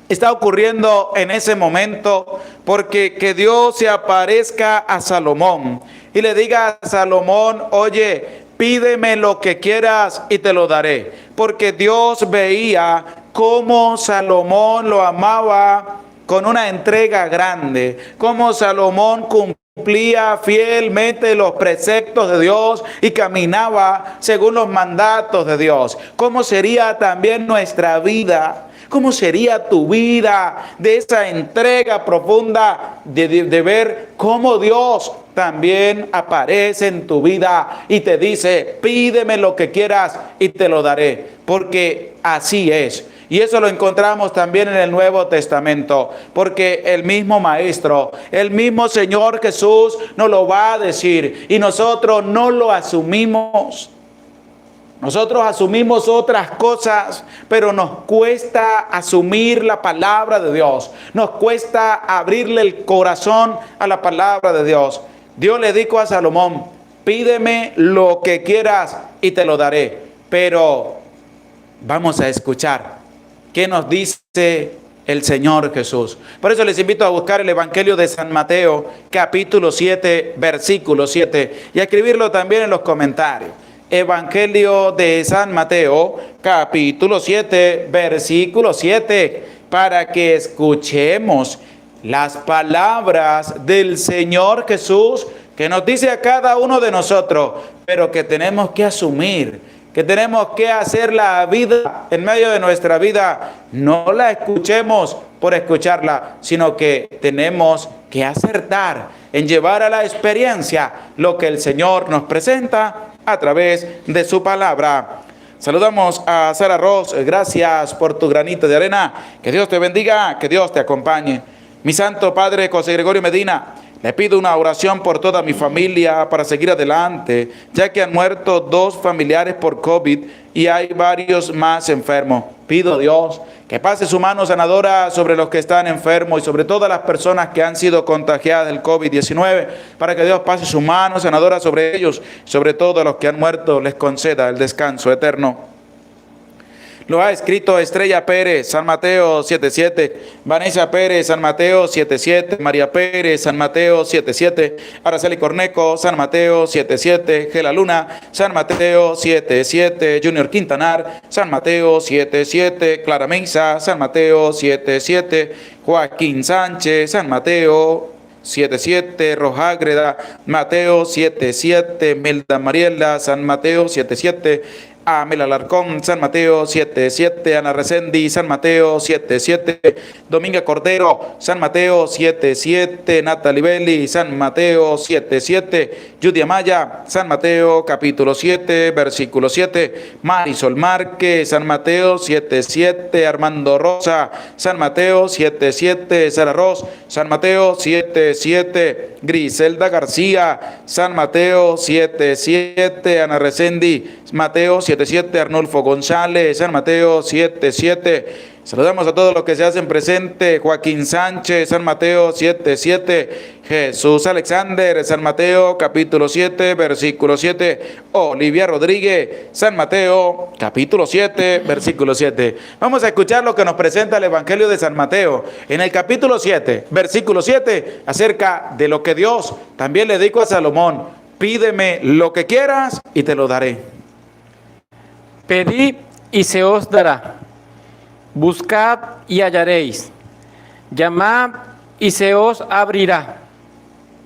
está ocurriendo en ese momento, porque que Dios se aparezca a Salomón y le diga a Salomón, oye, pídeme lo que quieras y te lo daré, porque Dios veía cómo Salomón lo amaba con una entrega grande, cómo Salomón cumplía fielmente los preceptos de Dios y caminaba según los mandatos de Dios. ¿Cómo sería también nuestra vida? ¿Cómo sería tu vida de esa entrega profunda de ver cómo Dios también aparece en tu vida y te dice, pídeme lo que quieras y te lo daré? Porque así es. Y eso lo encontramos también en el Nuevo Testamento, porque el mismo Maestro, el mismo Señor Jesús nos lo va a decir y nosotros no lo asumimos. Nosotros asumimos otras cosas, pero nos cuesta asumir la palabra de Dios. Nos cuesta abrirle el corazón a la palabra de Dios. Dios le dijo a Salomón, pídeme lo que quieras y te lo daré. Pero vamos a escuchar qué nos dice el Señor Jesús. Por eso les invito a buscar el Evangelio de San Mateo, capítulo 7, versículo 7, y a escribirlo también en los comentarios. Evangelio de San Mateo, capítulo 7, versículo 7, para que escuchemos las palabras del Señor Jesús, que nos dice a cada uno de nosotros, pero que tenemos que asumir, que tenemos que hacer la vida en medio de nuestra vida. No la escuchemos por escucharla, sino que tenemos que acertar en llevar a la experiencia lo que el Señor nos presenta a través de su palabra. Saludamos a Sara Ross. Gracias por tu granito de arena. Que Dios te bendiga, que Dios te acompañe. Mi santo Padre José Gregorio Medina, le pido una oración por toda mi familia para seguir adelante, ya que han muerto 2 familiares por COVID y hay varios más enfermos. Pido a Dios que pase su mano sanadora sobre los que están enfermos y sobre todas las personas que han sido contagiadas del COVID-19, para que Dios pase su mano sanadora sobre ellos, sobre todos los que han muerto, les conceda el descanso eterno. Lo ha escrito Estrella Pérez, San Mateo 7:7, Vanessa Pérez, San Mateo 7:7, María Pérez, San Mateo 7:7, Araceli Corneco, San Mateo 7:7, Gela Luna, San Mateo 7:7, Junior Quintanar, San Mateo 7:7, Clara Mesa, San Mateo 7:7, Joaquín Sánchez, San Mateo 7:7, Rojágreda, Mateo 7:7, Milda Mariela, San Mateo 7:7, Amel Alarcón, San Mateo 7:7, Ana Resendi, San Mateo 7:7, Dominga Cordero, San Mateo 7:7, Natalie Belli, San Mateo 7:7, Judy Amaya, San Mateo capítulo 7, versículo 7, Marisol Márquez, San Mateo 7:7, Armando Rosa, San Mateo 7:7, Sara Ross, San Mateo 7:7, Griselda García, San Mateo 7:7, Ana Resendi, Mateo 7:7, 7:7, Arnulfo González, San Mateo 7:7. Saludamos a todos los que se hacen presente. Joaquín Sánchez, San Mateo 7:7. Jesús Alexander, San Mateo capítulo 7, versículo 7. Olivia Rodríguez, San Mateo capítulo 7, versículo 7. Vamos a escuchar lo que nos presenta el Evangelio de San Mateo en el capítulo 7, versículo 7, acerca de lo que Dios también le dijo a Salomón: pídeme lo que quieras y te lo daré. Pedid y se os dará. Buscad y hallaréis. Llamad y se os abrirá.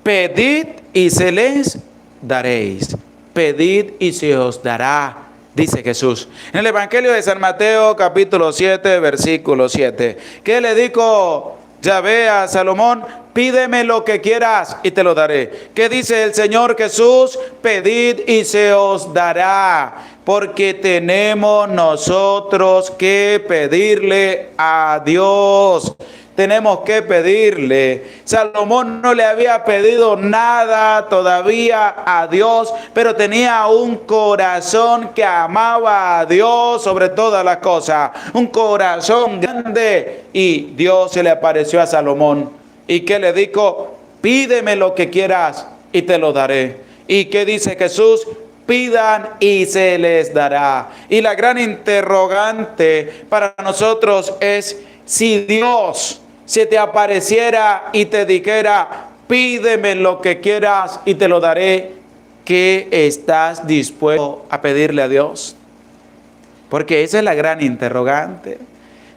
Pedid y se les daréis. Pedid y se os dará, dice Jesús. En el Evangelio de San Mateo, capítulo 7, versículo 7. ¿Qué le dijo Yahvé a Salomón? Pídeme lo que quieras y te lo daré. ¿Qué dice el Señor Jesús? Pedid y se os dará. Porque tenemos nosotros que pedirle a Dios. Tenemos que pedirle. Salomón no le había pedido nada todavía a Dios, pero tenía un corazón que amaba a Dios sobre todas las cosas. Un corazón grande. Y Dios se le apareció a Salomón. ¿Y qué le dijo? Pídeme lo que quieras y te lo daré. ¿Y qué dice Jesús? Pidan y se les dará. Y la gran interrogante para nosotros es: si Dios se te apareciera y te dijera, pídeme lo que quieras y te lo daré, ¿qué estás dispuesto a pedirle a Dios? Porque esa es la gran interrogante.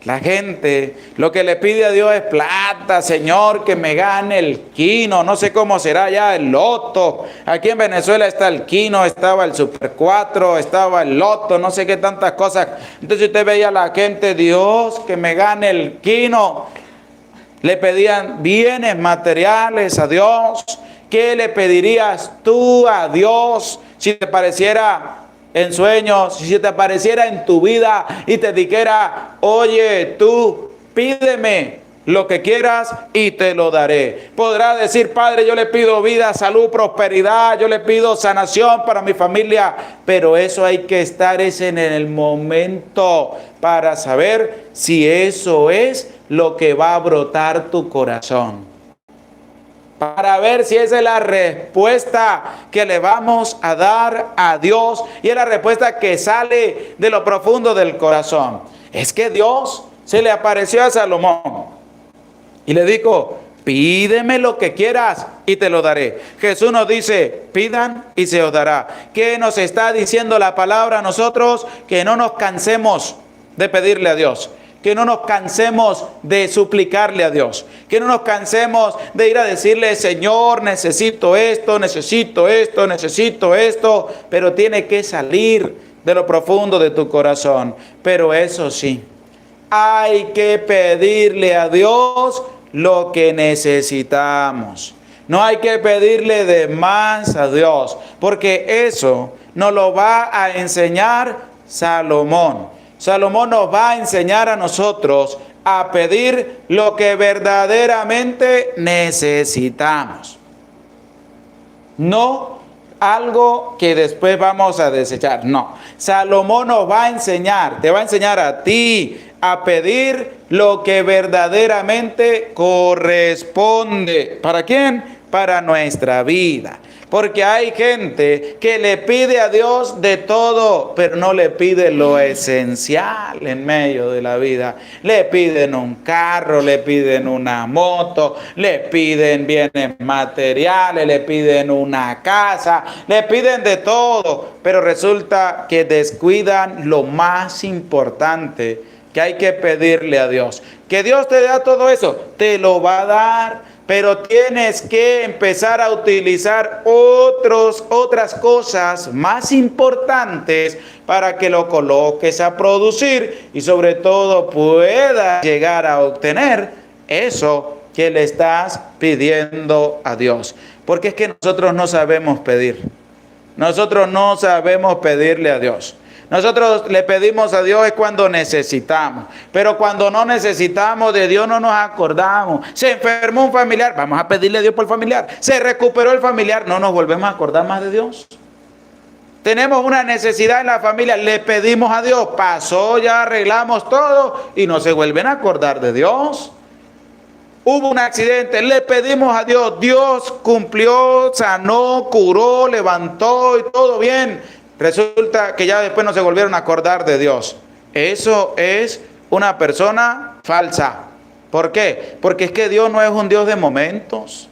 La gente lo que le pide a Dios es plata. Señor, que me gane el quino. No sé cómo será ya el loto. Aquí en Venezuela está el quino, estaba el Super 4, estaba el loto, no sé qué tantas cosas. Entonces usted veía a la gente: Dios, que me gane el quino. Le pedían bienes materiales a Dios. ¿Qué le pedirías tú a Dios si te pareciera en sueños, si te apareciera en tu vida y te dijera: oye, tú pídeme lo que quieras y te lo daré? Podrá decir: Padre, yo le pido vida, salud, prosperidad, yo le pido sanación para mi familia, pero eso hay que estar en el momento para saber si eso es lo que va a brotar tu corazón. Para ver si esa es la respuesta que le vamos a dar a Dios, y es la respuesta que sale de lo profundo del corazón. Es que Dios se le apareció a Salomón y le dijo: pídeme lo que quieras y te lo daré. Jesús nos dice: pidan y se os dará. ¿Qué nos está diciendo la palabra a nosotros? Que no nos cansemos de pedirle a Dios. Que no nos cansemos de suplicarle a Dios. Que no nos cansemos de ir a decirle: Señor, necesito esto, necesito esto, necesito esto. Pero tiene que salir de lo profundo de tu corazón. Pero eso sí, hay que pedirle a Dios lo que necesitamos. No hay que pedirle de más a Dios, porque eso nos lo va a enseñar Salomón. Salomón nos va a enseñar a nosotros a pedir lo que verdaderamente necesitamos. No algo que después vamos a desechar. No. Salomón nos va a enseñar, te va a enseñar a ti a pedir lo que verdaderamente corresponde. ¿Para quién? Para nuestra vida. Porque hay gente que le pide a Dios de todo, pero no le pide lo esencial en medio de la vida. Le piden un carro, le piden una moto, le piden bienes materiales, le piden una casa, le piden de todo, pero resulta que descuidan lo más importante que hay que pedirle a Dios. Que Dios te da todo eso, te lo va a dar. Pero tienes que empezar a utilizar otras cosas más importantes para que lo coloques a producir y sobre todo puedas llegar a obtener eso que le estás pidiendo a Dios. Porque es que nosotros no sabemos pedir. Nosotros no sabemos pedirle a Dios. Nosotros le pedimos a Dios es cuando necesitamos, pero cuando no necesitamos de Dios no nos acordamos. Se enfermó un familiar, vamos a pedirle a Dios por el familiar. Se recuperó el familiar, no nos volvemos a acordar más de Dios. Tenemos una necesidad en la familia, le pedimos a Dios, pasó, ya arreglamos todo y no se vuelven a acordar de Dios. Hubo un accidente, le pedimos a Dios, Dios cumplió, sanó, curó, levantó y todo bien. Resulta que ya después no se volvieron a acordar de Dios. Eso es una persona falsa. ¿Por qué? Porque es que Dios no es un Dios de momentos.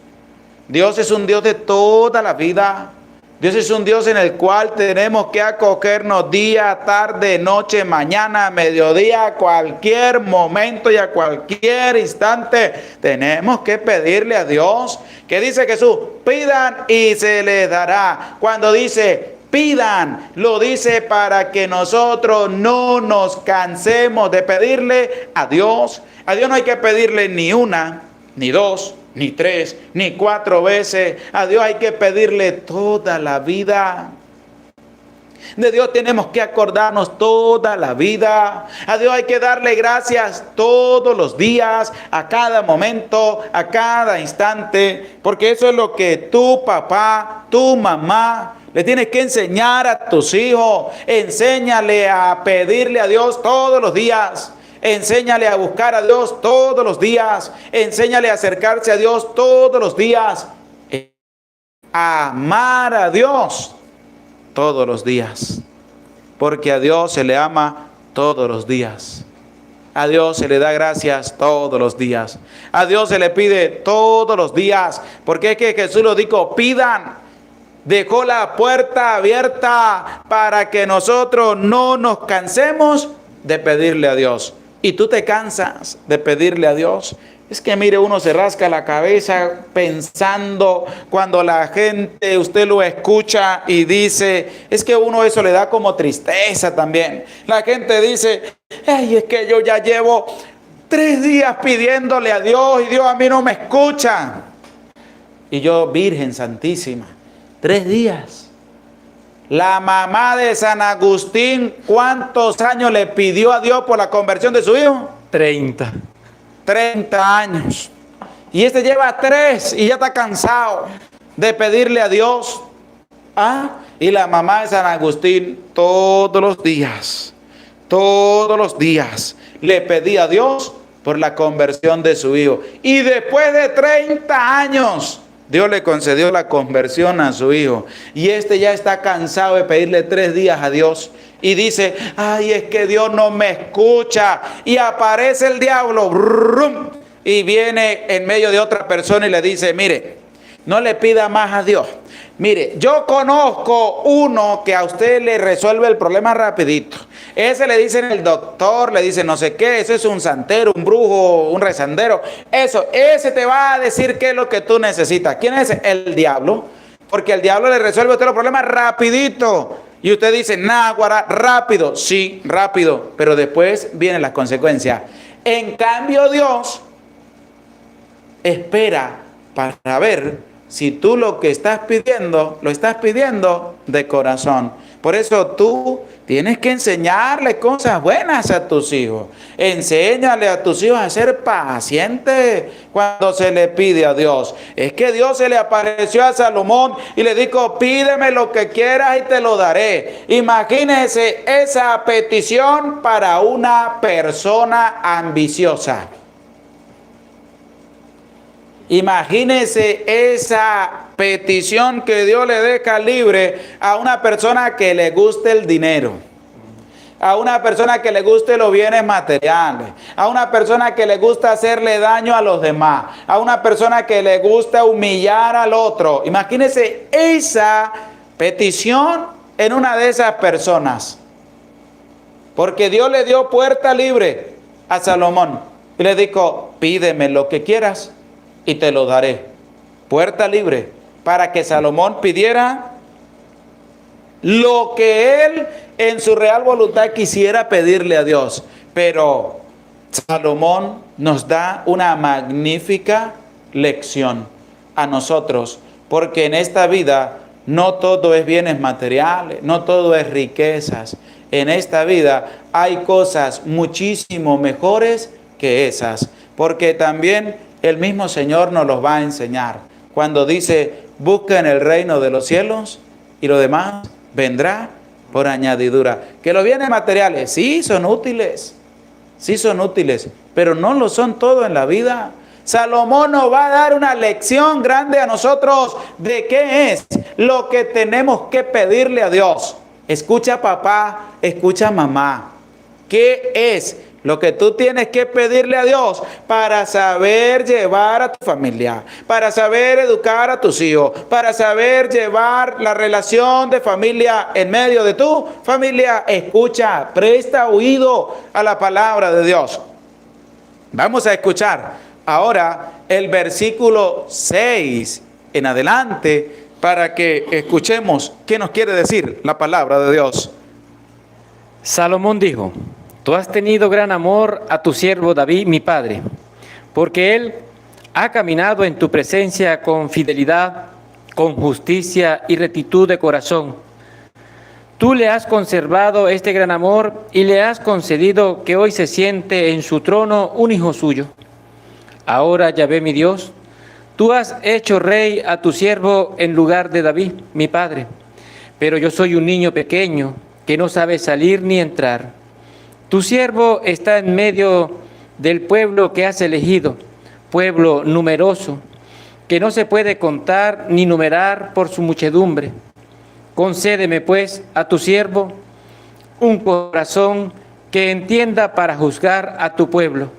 Dios es un Dios de toda la vida. Dios es un Dios en el cual tenemos que acogernos día, tarde, noche, mañana, mediodía, a cualquier momento y a cualquier instante. Tenemos que pedirle a Dios. ¿Qué dice Jesús? Pidan y se les dará. Cuando dice pidan, lo dice para que nosotros no nos cansemos de pedirle a Dios. A Dios no hay que pedirle ni una, ni dos, ni tres, ni cuatro veces. A Dios hay que pedirle toda la vida. De Dios tenemos que acordarnos toda la vida. A Dios hay que darle gracias todos los días, a cada momento, a cada instante. Porque eso es lo que tu papá, tu mamá, le tienes que enseñar a tus hijos. Enséñale a pedirle a Dios todos los días. Enséñale a buscar a Dios todos los días. Enséñale a acercarse a Dios todos los días. A amar a Dios todos los días. Porque a Dios se le ama todos los días. A Dios se le da gracias todos los días. A Dios se le pide todos los días. Porque es que Jesús lo dijo, pidan. Dejó la puerta abierta para que nosotros no nos cansemos de pedirle a Dios. ¿Y tú te cansas de pedirle a Dios? Es que mire, uno se rasca la cabeza pensando cuando la gente, usted lo escucha y dice, es que uno eso le da como tristeza también. La gente dice, ay, es que yo ya llevo 3 días pidiéndole a Dios y Dios a mí no me escucha. Y yo, Virgen Santísima, 3 días. La mamá de San Agustín, ¿cuántos años le pidió a Dios por la conversión de su hijo? 30. 30 años. Y este lleva 3 y ya está cansado de pedirle a Dios. Y la mamá de San Agustín todos los días le pedía a Dios por la conversión de su hijo. Y después de 30 años, Dios le concedió la conversión a su hijo. Y este ya está cansado de pedirle 3 días a Dios. Y dice, ay, es que Dios no me escucha. Y aparece el diablo. Brum, y viene en medio de otra persona y le dice, mire, no le pida más a Dios. Mire, yo conozco uno que a usted le resuelve el problema rapidito. Ese le dicen el doctor, le dicen no sé qué, ese es un santero, un brujo, un rezandero. Ese te va a decir qué es lo que tú necesitas. ¿Quién es ese? El diablo. Porque el diablo le resuelve a usted los problemas rapidito. Y usted dice, náguara, rápido. Sí, rápido. Pero después vienen las consecuencias. En cambio, Dios espera para ver si tú lo que estás pidiendo, lo estás pidiendo de corazón. Por eso tú tienes que enseñarle cosas buenas a tus hijos. Enséñale a tus hijos a ser pacientes cuando se le pide a Dios. Es que Dios se le apareció a Salomón y le dijo, pídeme lo que quieras y te lo daré. Imagínese esa petición para una persona ambiciosa. Imagínese esa petición que Dios le deja libre a una persona que le guste el dinero, a una persona que le guste los bienes materiales, a una persona que le gusta hacerle daño a los demás, a una persona que le gusta humillar al otro. Imagínese esa petición en una de esas personas. Porque Dios le dio puerta libre a Salomón y le dijo, pídeme lo que quieras y te lo daré. Puerta libre para que Salomón pidiera lo que él en su real voluntad quisiera pedirle a Dios. Pero Salomón nos da una magnífica lección a nosotros, porque en esta vida no todo es bienes materiales, no todo es riquezas. En esta vida hay cosas muchísimo mejores que esas, porque también el mismo Señor nos los va a enseñar. Cuando dice, busquen el reino de los cielos y lo demás vendrá por añadidura. Que los bienes materiales, sí son útiles, pero no lo son todo en la vida. Salomón nos va a dar una lección grande a nosotros de qué es lo que tenemos que pedirle a Dios. Escucha papá, escucha mamá. ¿Qué es lo que tú tienes que pedirle a Dios para saber llevar a tu familia, para saber educar a tus hijos, para saber llevar la relación de familia en medio de tu familia? Escucha, presta oído a la palabra de Dios. Vamos a escuchar ahora el versículo 6 en adelante para que escuchemos qué nos quiere decir la palabra de Dios. Salomón dijo: Tú has tenido gran amor a tu siervo David, mi padre, porque él ha caminado en tu presencia con fidelidad, con justicia y rectitud de corazón. Tú le has conservado este gran amor y le has concedido que hoy se siente en su trono un hijo suyo. Ahora, Yahvé mi Dios, tú has hecho rey a tu siervo en lugar de David, mi padre. Pero yo soy un niño pequeño que no sabe salir ni entrar. Tu siervo está en medio del pueblo que has elegido, pueblo numeroso, que no se puede contar ni numerar por su muchedumbre. Concédeme, pues, a tu siervo un corazón que entienda para juzgar a tu pueblo.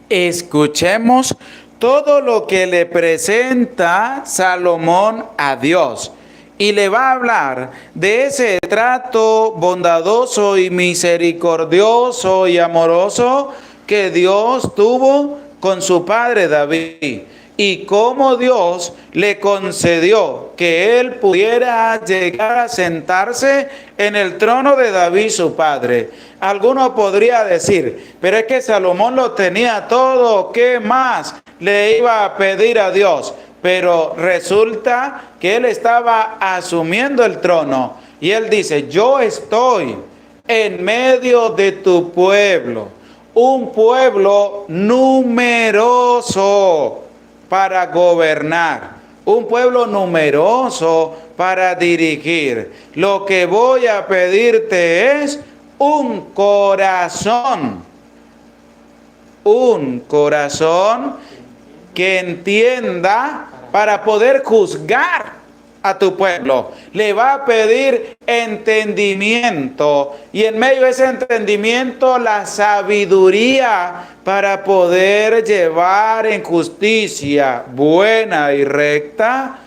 Escuchemos todo lo que le presenta Salomón a Dios. Y le va a hablar de ese trato bondadoso y misericordioso y amoroso que Dios tuvo con su padre David. Y cómo Dios le concedió que él pudiera llegar a sentarse en el trono de David su padre. Alguno podría decir, pero es que Salomón lo tenía todo, ¿qué más le iba a pedir a Dios? Pero resulta que él estaba asumiendo el trono y él dice: yo estoy en medio de tu pueblo, un pueblo numeroso para gobernar, un pueblo numeroso para dirigir. Lo que voy a pedirte es un corazón que entienda para poder juzgar a tu pueblo. Le va a pedir entendimiento y en medio de ese entendimiento la sabiduría para poder llevar en justicia buena y recta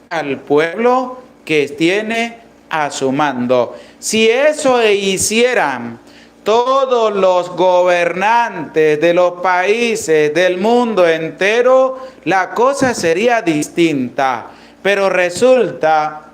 al pueblo que tiene a su mando. Si eso hicieran todos los gobernantes de los países del mundo entero, la cosa sería distinta. Pero resulta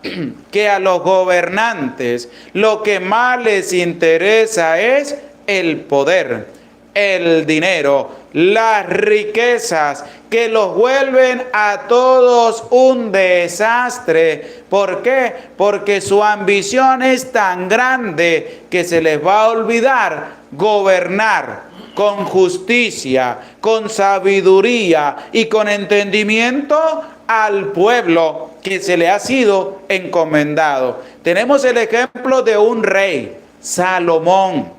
que a los gobernantes lo que más les interesa es el poder, el dinero, las riquezas, que los vuelven a todos un desastre. ¿Por qué? Porque su ambición es tan grande que se les va a olvidar gobernar con justicia, con sabiduría y con entendimiento al pueblo que se le ha sido encomendado. Tenemos el ejemplo de un rey, Salomón,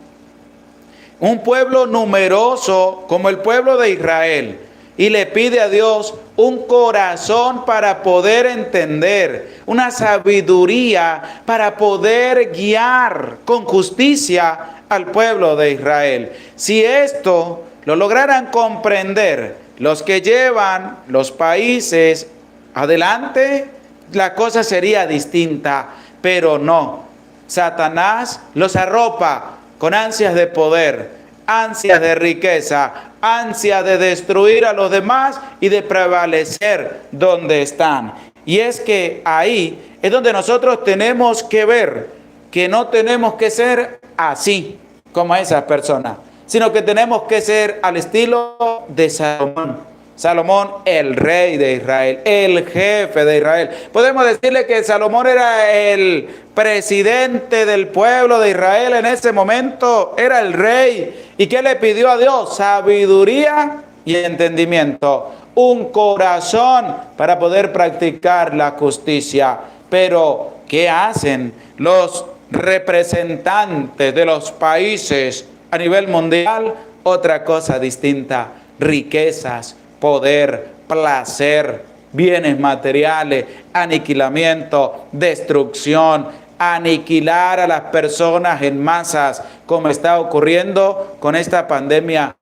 un pueblo numeroso como el pueblo de Israel, y le pide a Dios un corazón para poder entender, una sabiduría para poder guiar con justicia al pueblo de Israel. Si esto lo lograran comprender los que llevan los países adelante, la cosa sería distinta, pero no. Satanás los arropa con ansias de poder, ansias de riqueza, ansias de destruir a los demás y de prevalecer donde están. Y es que ahí es donde nosotros tenemos que ver que no tenemos que ser así como esas personas, sino que tenemos que ser al estilo de Salomón. Salomón, el rey de Israel, el jefe de Israel. Podemos decirle que Salomón era el presidente del pueblo de Israel en ese momento, era el rey. ¿Y qué le pidió a Dios? Sabiduría y entendimiento, un corazón para poder practicar la justicia. Pero ¿Qué hacen los representantes de los países a nivel mundial? Otra cosa distinta: riquezas, poder, placer, bienes materiales, aniquilamiento, destrucción, aniquilar a las personas en masas, como está ocurriendo con esta pandemia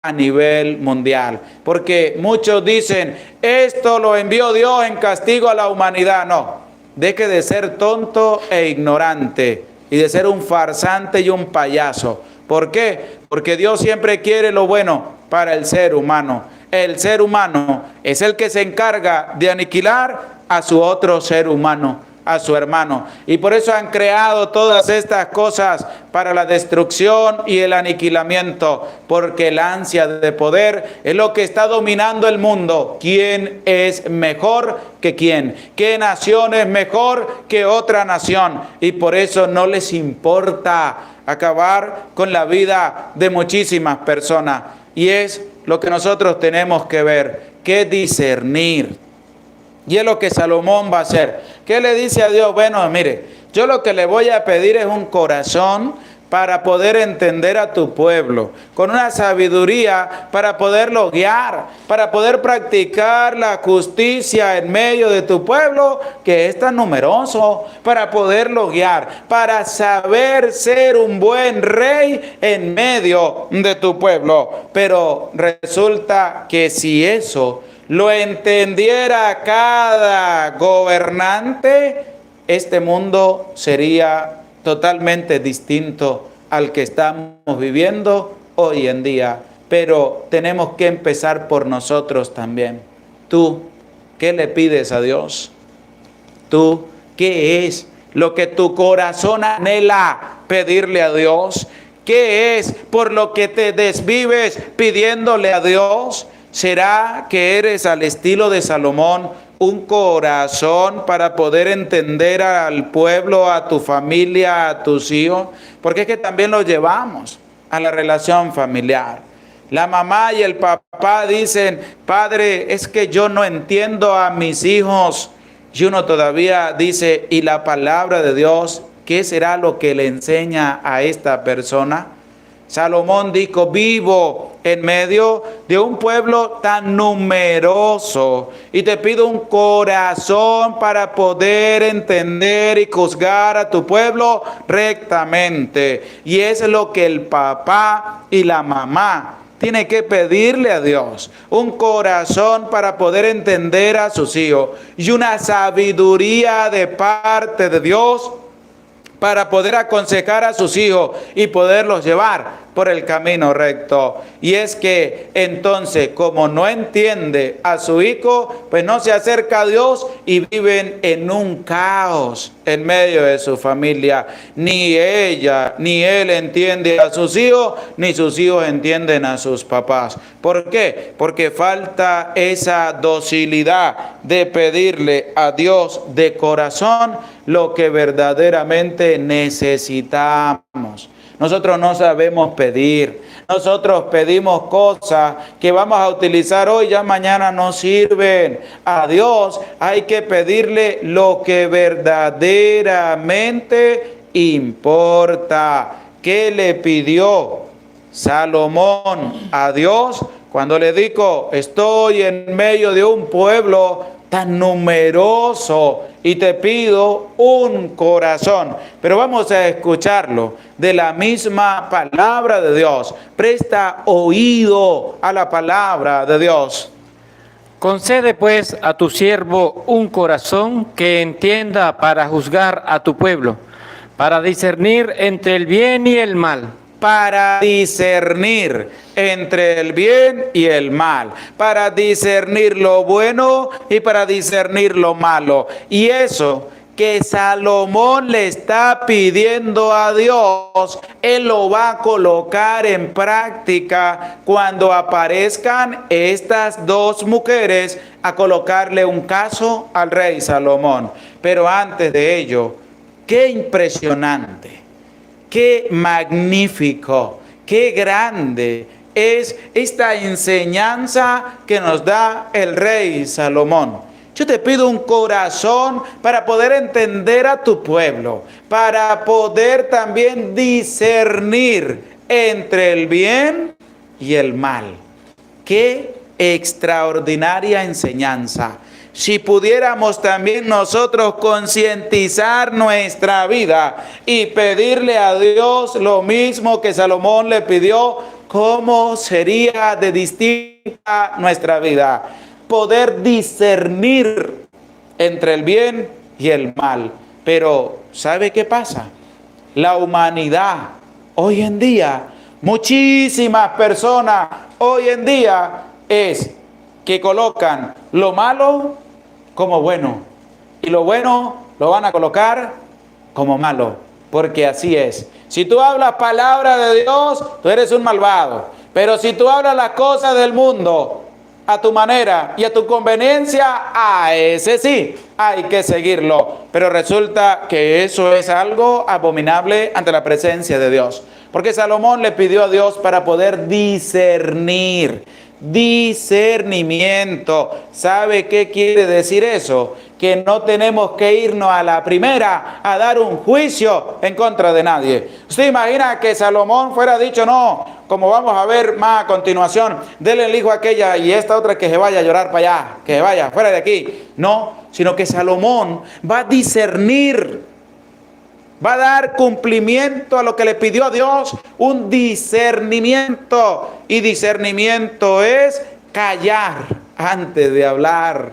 a nivel mundial. Porque muchos dicen, esto lo envió Dios en castigo a la humanidad. No, deje de ser tonto e ignorante y de ser un farsante y un payaso. ¿Por qué? Porque Dios siempre quiere lo bueno para el ser humano. El ser humano es el que se encarga de aniquilar a su otro ser humano, a su hermano. Y por eso han creado todas estas cosas para la destrucción y el aniquilamiento, porque el ansia de poder es lo que está dominando el mundo. ¿Quién es mejor que quién? ¿Qué nación es mejor que otra nación? Y por eso no les importa acabar con la vida de muchísimas personas. Y es lo que nosotros tenemos que ver, que discernir. Y es lo que Salomón va a hacer. ¿Qué le dice a Dios? Bueno, mire, yo lo que le voy a pedir es un corazón para poder entender a tu pueblo, con una sabiduría para poderlo guiar, para poder practicar la justicia en medio de tu pueblo, que es tan numeroso, para poderlo guiar, para saber ser un buen rey en medio de tu pueblo. Pero resulta que si eso lo entendiera cada gobernante, este mundo sería totalmente distinto al que estamos viviendo hoy en día. Pero tenemos que empezar por nosotros también. ¿Tú qué le pides a Dios? ¿Tú qué es lo que tu corazón anhela pedirle a Dios? ¿Qué es por lo que te desvives pidiéndole a Dios? ¿Será que eres al estilo de Salomón, un corazón para poder entender al pueblo, a tu familia, a tus hijos? Porque es que también lo llevamos a la relación familiar. La mamá y el papá dicen, padre, es que yo no entiendo a mis hijos. Y uno todavía dice, ¿y la palabra de Dios? ¿Qué será lo que le enseña a esta persona? Salomón dijo, vivo en medio de un pueblo tan numeroso y te pido un corazón para poder entender y juzgar a tu pueblo rectamente. Y es lo que el papá y la mamá tiene que pedirle a Dios, un corazón para poder entender a sus hijos y una sabiduría de parte de Dios para poder aconsejar a sus hijos y poderlos llevar por el camino recto. Y es que entonces, como no entiende a su hijo, pues no se acerca a Dios y viven en un caos en medio de su familia. Ni ella ni él entiende a sus hijos, ni sus hijos entienden a sus papás. ¿Por qué? Porque falta esa docilidad de pedirle a Dios de corazón lo que verdaderamente necesitamos. Nosotros no sabemos pedir. Nosotros pedimos cosas que vamos a utilizar hoy, ya mañana no sirven. A Dios hay que pedirle lo que verdaderamente importa. ¿Qué le pidió Salomón a Dios cuando le dijo, estoy en medio de un pueblo tan numeroso y te pido un corazón? Pero vamos a escucharlo de la misma palabra de Dios. Presta oído a la palabra de Dios. Concede pues a tu siervo un corazón que entienda para juzgar a tu pueblo, para discernir entre el bien y el mal. Para discernir entre el bien y el mal, para discernir lo bueno y para discernir lo malo. Y eso que Salomón le está pidiendo a Dios, él lo va a colocar en práctica cuando aparezcan estas dos mujeres a colocarle un caso al rey Salomón. Pero antes de ello, qué impresionante, qué magnífico, qué grande es esta enseñanza que nos da el rey Salomón. Yo te pido un corazón para poder entender a tu pueblo, para poder también discernir entre el bien y el mal. ¡Qué extraordinaria enseñanza! Si pudiéramos también nosotros concientizar nuestra vida y pedirle a Dios lo mismo que Salomón le pidió, ¿cómo sería de distinta nuestra vida? Poder discernir entre el bien y el mal. Pero, ¿sabe qué pasa? La humanidad, hoy en día, muchísimas personas, hoy en día, es que colocan lo malo como bueno, y lo bueno lo van a colocar como malo, porque así es. Si tú hablas palabra de Dios, tú eres un malvado, pero si tú hablas las cosas del mundo a tu manera y a tu conveniencia, a ese sí hay que seguirlo. Pero resulta que eso es algo abominable ante la presencia de Dios, porque Salomón le pidió a Dios para poder discernir. Discernimiento. ¿Sabe qué quiere decir eso? Que no tenemos que irnos a la primera a dar un juicio en contra de nadie. ¿Usted imagina que Salomón fuera dicho, no, como vamos a ver más a continuación, dele el hijo a aquella y esta otra que se vaya a llorar para allá, que se vaya fuera de aquí? No, sino que Salomón va a discernir, va a dar cumplimiento a lo que le pidió a Dios, un discernimiento. Y discernimiento es callar antes de hablar,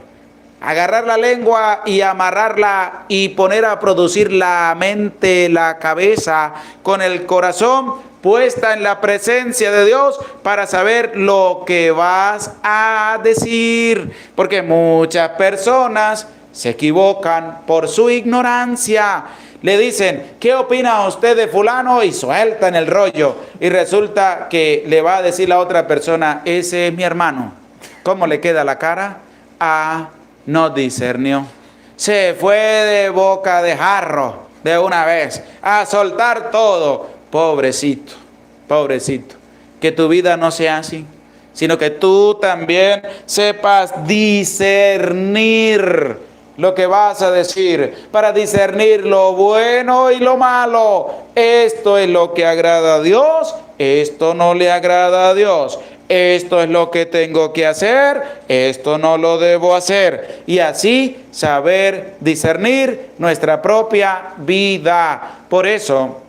agarrar la lengua y amarrarla y poner a producir la mente, la cabeza, con el corazón puesta en la presencia de Dios para saber lo que vas a decir. Porque muchas personas se equivocan por su ignorancia. Le dicen, ¿qué opina usted de fulano? Y sueltan el rollo. Y resulta que le va a decir la otra persona, ese es mi hermano. ¿Cómo le queda la cara? Ah, no discernió. Se fue de boca de jarro de una vez a soltar todo. Pobrecito, pobrecito. Que tu vida no sea así, sino que tú también sepas discernir lo que vas a decir, para discernir lo bueno y lo malo. Esto es lo que agrada a Dios, esto no le agrada a Dios. Esto es lo que tengo que hacer, esto no lo debo hacer. Y así saber discernir nuestra propia vida. Por eso,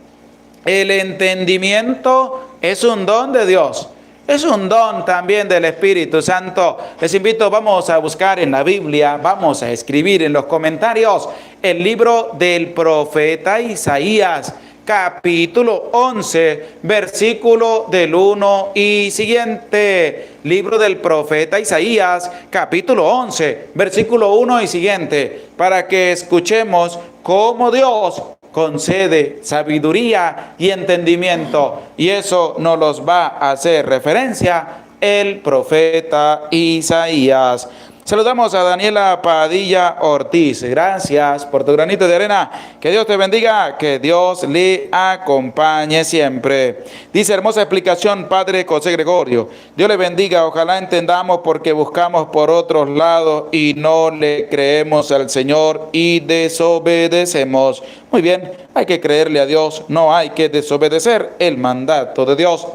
el entendimiento es un don de Dios. Es un don también del Espíritu Santo. Les invito, vamos a buscar en la Biblia, vamos a escribir en los comentarios el libro del profeta Isaías, capítulo 11, versículo del 1 y siguiente. Libro del profeta Isaías, capítulo 11, versículo 1 y siguiente, para que escuchemos cómo Dios concede sabiduría y entendimiento, y eso nos los va a hacer referencia el profeta Isaías. Saludamos a Daniela Padilla Ortiz. Gracias por tu granito de arena. Que Dios te bendiga, que Dios le acompañe siempre. Dice, hermosa explicación, Padre José Gregorio. Dios le bendiga. Ojalá entendamos porque buscamos por otros lados y no le creemos al Señor y desobedecemos. Muy bien, hay que creerle a Dios, no hay que desobedecer el mandato de Dios.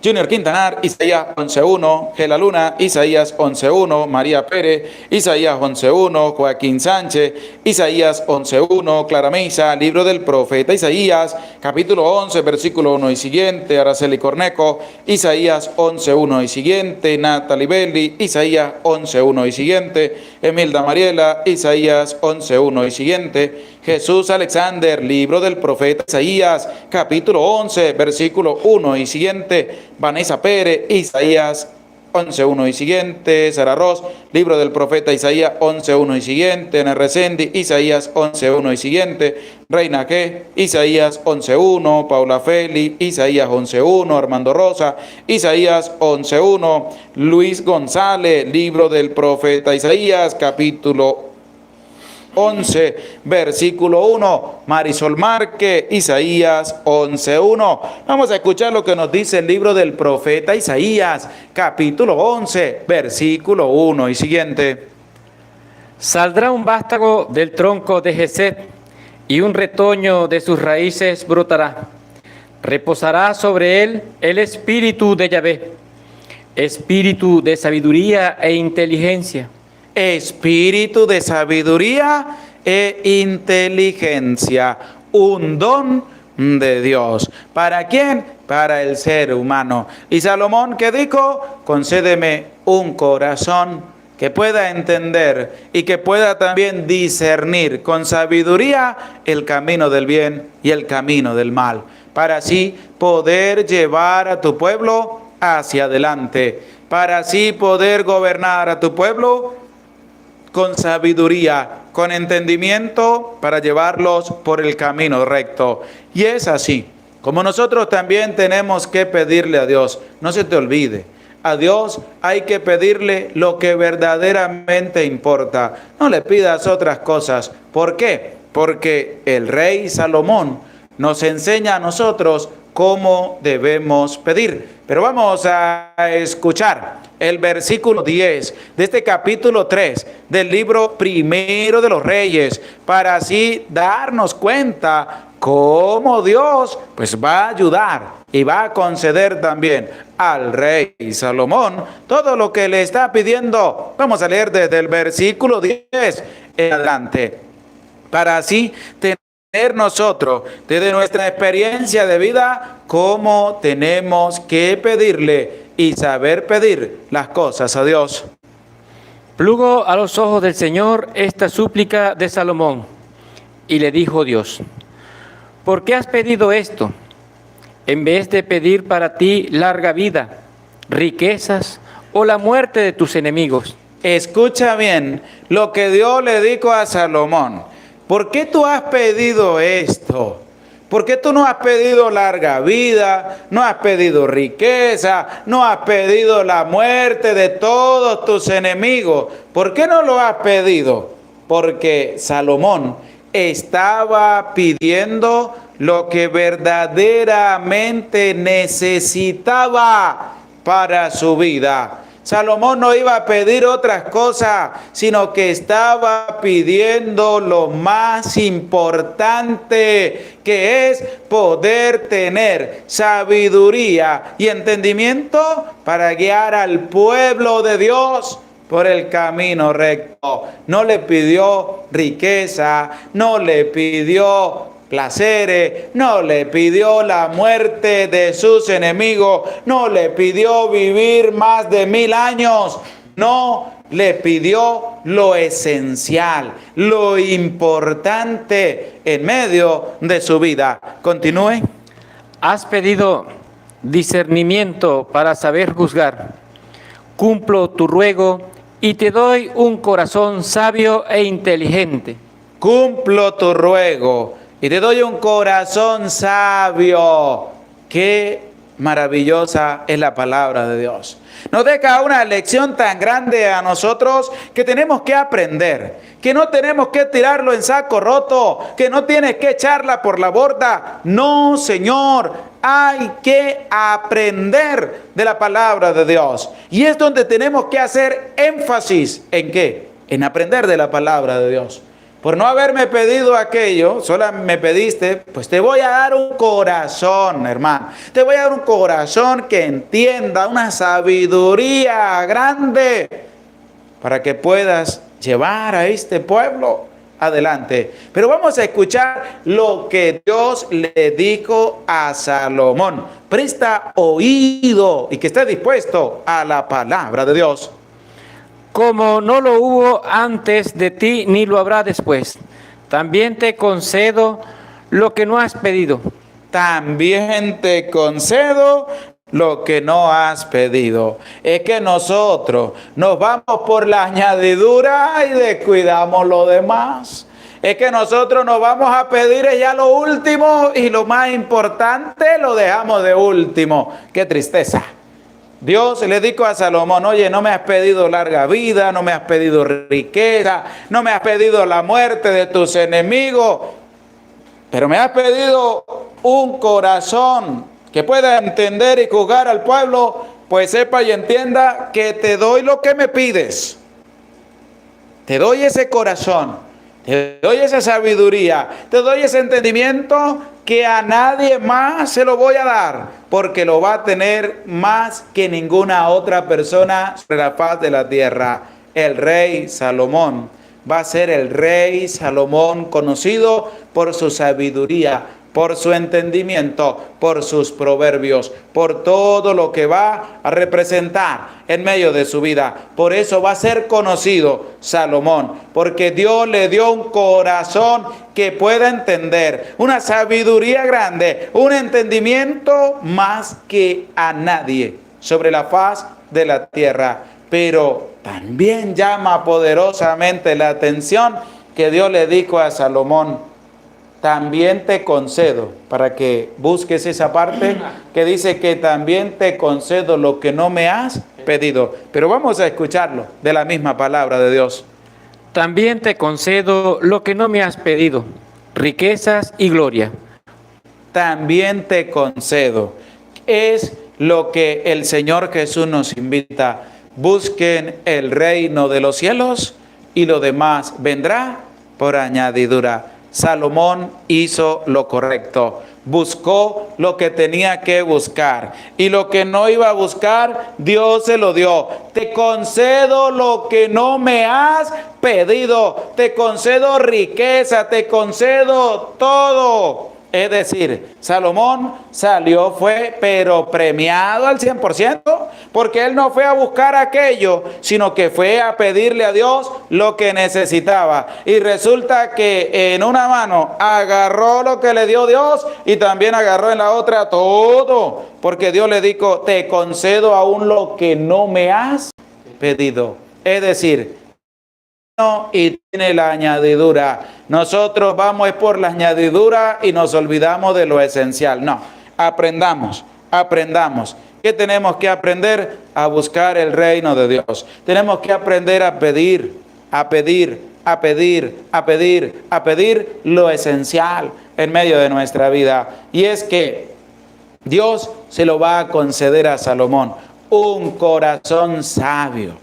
Junior Quintanar, Isaías 11.1, Gela Luna, Isaías 11.1, María Pérez, Isaías 11.1, Joaquín Sánchez, Isaías 11.1, Clara Mesa, libro del profeta Isaías, capítulo 11, versículo 1 y siguiente, Araceli Corneco, Isaías 11.1 y siguiente, Natalie Belli, Isaías 11.1 y siguiente, Emilda Mariela, Isaías 11.1 y siguiente, Jesús Alexander, libro del profeta Isaías, capítulo 11, versículo 1 y siguiente, Vanessa Pérez, Isaías 11.1 y siguiente, Sara Ross, libro del profeta Isaías 11.1 y siguiente, Ana Resendi, Isaías 11.1 y siguiente, Reina G, Isaías 11.1, Paula Feli, Isaías 11.1, Armando Rosa, Isaías 11.1, Luis González, libro del profeta Isaías, capítulo 11, versículo 1, Marisol Márquez, Isaías 11.1. Vamos a escuchar lo que nos dice el libro del profeta Isaías, capítulo 11, versículo 1 y siguiente. Saldrá un vástago del tronco de Jesed, y un retoño de sus raíces brotará. Reposará sobre él el espíritu de Yahvé, espíritu de sabiduría e inteligencia. Espíritu de sabiduría e inteligencia, un don de Dios. ¿Para quién? Para el ser humano. Y Salomón, ¿qué dijo? Concédeme un corazón que pueda entender y que pueda también discernir con sabiduría el camino del bien y el camino del mal, para así poder llevar a tu pueblo hacia adelante, para así poder gobernar a tu pueblo con sabiduría, con entendimiento, para llevarlos por el camino recto. Y es así, como nosotros también tenemos que pedirle a Dios. No se te olvide, a Dios hay que pedirle lo que verdaderamente importa. No le pidas otras cosas. ¿Por qué? Porque el rey Salomón nos enseña a nosotros cómo debemos pedir. Pero vamos a escuchar el versículo 10 de este capítulo 3 del libro primero de los Reyes, para así darnos cuenta cómo Dios pues va a ayudar y va a conceder también al rey Salomón todo lo que le está pidiendo. Vamos a leer desde el versículo 10 en adelante, para así tener nosotros, desde nuestra experiencia de vida, cómo tenemos que pedirle y saber pedir las cosas a Dios. Plugo a los ojos del Señor esta súplica de Salomón, y le dijo Dios: ¿por qué has pedido esto? En vez de pedir para ti larga vida, riquezas o la muerte de tus enemigos. Escucha bien lo que Dios le dijo a Salomón. ¿Por qué tú has pedido esto? ¿Por qué tú no has pedido larga vida, no has pedido riqueza, no has pedido la muerte de todos tus enemigos? ¿Por qué no lo has pedido? Porque Salomón estaba pidiendo lo que verdaderamente necesitaba para su vida. Salomón no iba a pedir otras cosas, sino que estaba pidiendo lo más importante, que es poder tener sabiduría y entendimiento para guiar al pueblo de Dios por el camino recto. No le pidió riqueza, no le pidió placeres, no le pidió la muerte de sus enemigos, no le pidió vivir más de 1000 años, no le pidió lo esencial, lo importante en medio de su vida. Continúe. Has pedido discernimiento para saber juzgar. Cumplo tu ruego y te doy un corazón sabio e inteligente. Cumplo tu ruego y te doy un corazón sabio. Qué maravillosa es la palabra de Dios. Nos deja una lección tan grande a nosotros que tenemos que aprender, que no tenemos que tirarlo en saco roto, que no tienes que echarla por la borda. No, Señor, hay que aprender de la palabra de Dios. Y es donde tenemos que hacer énfasis. ¿En qué? En aprender de la palabra de Dios. Por no haberme pedido aquello, solo me pediste, pues te voy a dar un corazón, hermano. Te voy a dar un corazón que entienda, una sabiduría grande, para que puedas llevar a este pueblo adelante. Pero vamos a escuchar lo que Dios le dijo a Salomón. Presta oído y que esté dispuesto a la palabra de Dios. Como no lo hubo antes de ti, ni lo habrá después, también te concedo lo que no has pedido. También te concedo lo que no has pedido. Es que nosotros nos vamos por la añadidura y descuidamos lo demás. Es que nosotros nos vamos a pedir ya lo último y lo más importante lo dejamos de último. ¡Qué tristeza! Dios le dijo a Salomón: oye, no me has pedido larga vida, no me has pedido riqueza, no me has pedido la muerte de tus enemigos, pero me has pedido un corazón que pueda entender y juzgar al pueblo. Pues sepa y entienda que te doy lo que me pides. te doy ese corazón, te doy esa sabiduría, te doy ese entendimiento que a nadie más se lo voy a dar, porque lo va a tener más que ninguna otra persona sobre la faz de la tierra. El rey Salomón va a ser el rey Salomón conocido por su sabiduría, por su entendimiento, por sus proverbios, por todo lo que va a representar en medio de su vida. Por eso va a ser conocido Salomón, porque Dios le dio un corazón que pueda entender, una sabiduría grande, un entendimiento más que a nadie sobre la faz de la tierra. Pero también llama poderosamente la atención que Dios le dijo a Salomón: también te concedo, para que busques esa parte que dice que también te concedo lo que no me has pedido. Pero vamos a escucharlo de la misma palabra de Dios. También te concedo lo que no me has pedido, riquezas y gloria. También te concedo. Es lo que el Señor Jesús nos invita. Busquen el reino de los cielos y lo demás vendrá por añadidura. Salomón hizo lo correcto, buscó lo que tenía que buscar, y lo que no iba a buscar, Dios se lo dio. Te concedo lo que no me has pedido, te concedo riqueza, te concedo todo. Es decir, Salomón salió, pero premiado al 100%, porque él no fue a buscar aquello, sino que fue a pedirle a Dios lo que necesitaba. Y resulta que en una mano agarró lo que le dio Dios y también agarró en la otra todo, porque Dios le dijo: te concedo aún lo que no me has pedido. Es decir, y tiene la añadidura. Nosotros vamos por la añadidura y nos olvidamos de lo esencial. No, aprendamos. ¿Qué tenemos que aprender? A buscar el reino de Dios. Tenemos que aprender a pedir lo esencial en medio de nuestra vida. Y es que Dios se lo va a conceder a Salomón: un corazón sabio,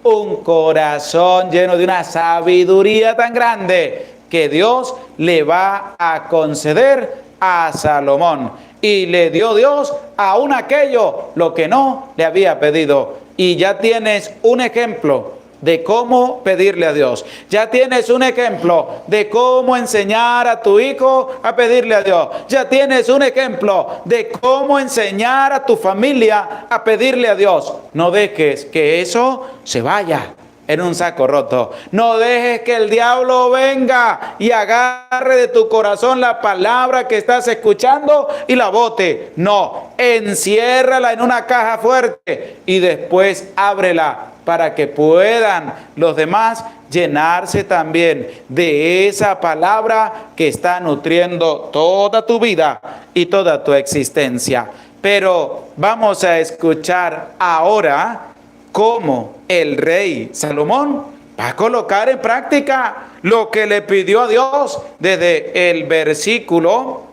un corazón lleno de una sabiduría tan grande que Dios le va a conceder a Salomón. Y le dio Dios aún aquello lo que no le había pedido. Y ya tienes un ejemplo de cómo pedirle a Dios. Ya tienes un ejemplo de cómo enseñar a tu hijo a pedirle a Dios. Ya tienes un ejemplo de cómo enseñar a tu familia a pedirle a Dios. No dejes que eso se vaya en un saco roto. No dejes que el diablo venga y agarre de tu corazón la palabra que estás escuchando y la bote. No, enciérrala en una caja fuerte y después ábrela para que puedan los demás llenarse también de esa palabra que está nutriendo toda tu vida y toda tu existencia. Pero vamos a escuchar ahora cómo el rey Salomón va a colocar en práctica lo que le pidió a Dios desde el versículo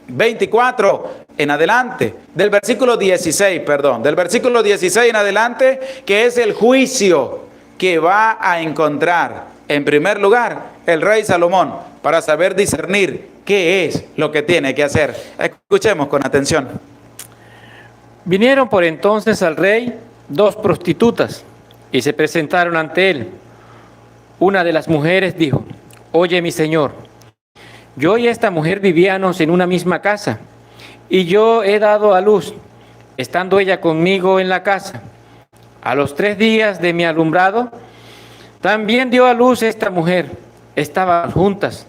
24 en adelante, del versículo 16 en adelante, que es el juicio que va a encontrar en primer lugar el rey Salomón para saber discernir qué es lo que tiene que hacer. Escuchemos con atención. Vinieron por entonces al rey 2 prostitutas y se presentaron ante él. Una de las mujeres dijo: oye, mi señor, yo y esta mujer vivíamos en una misma casa, y yo he dado a luz, estando ella conmigo en la casa. A los 3 días de mi alumbrado, también dio a luz esta mujer. Estaban juntas.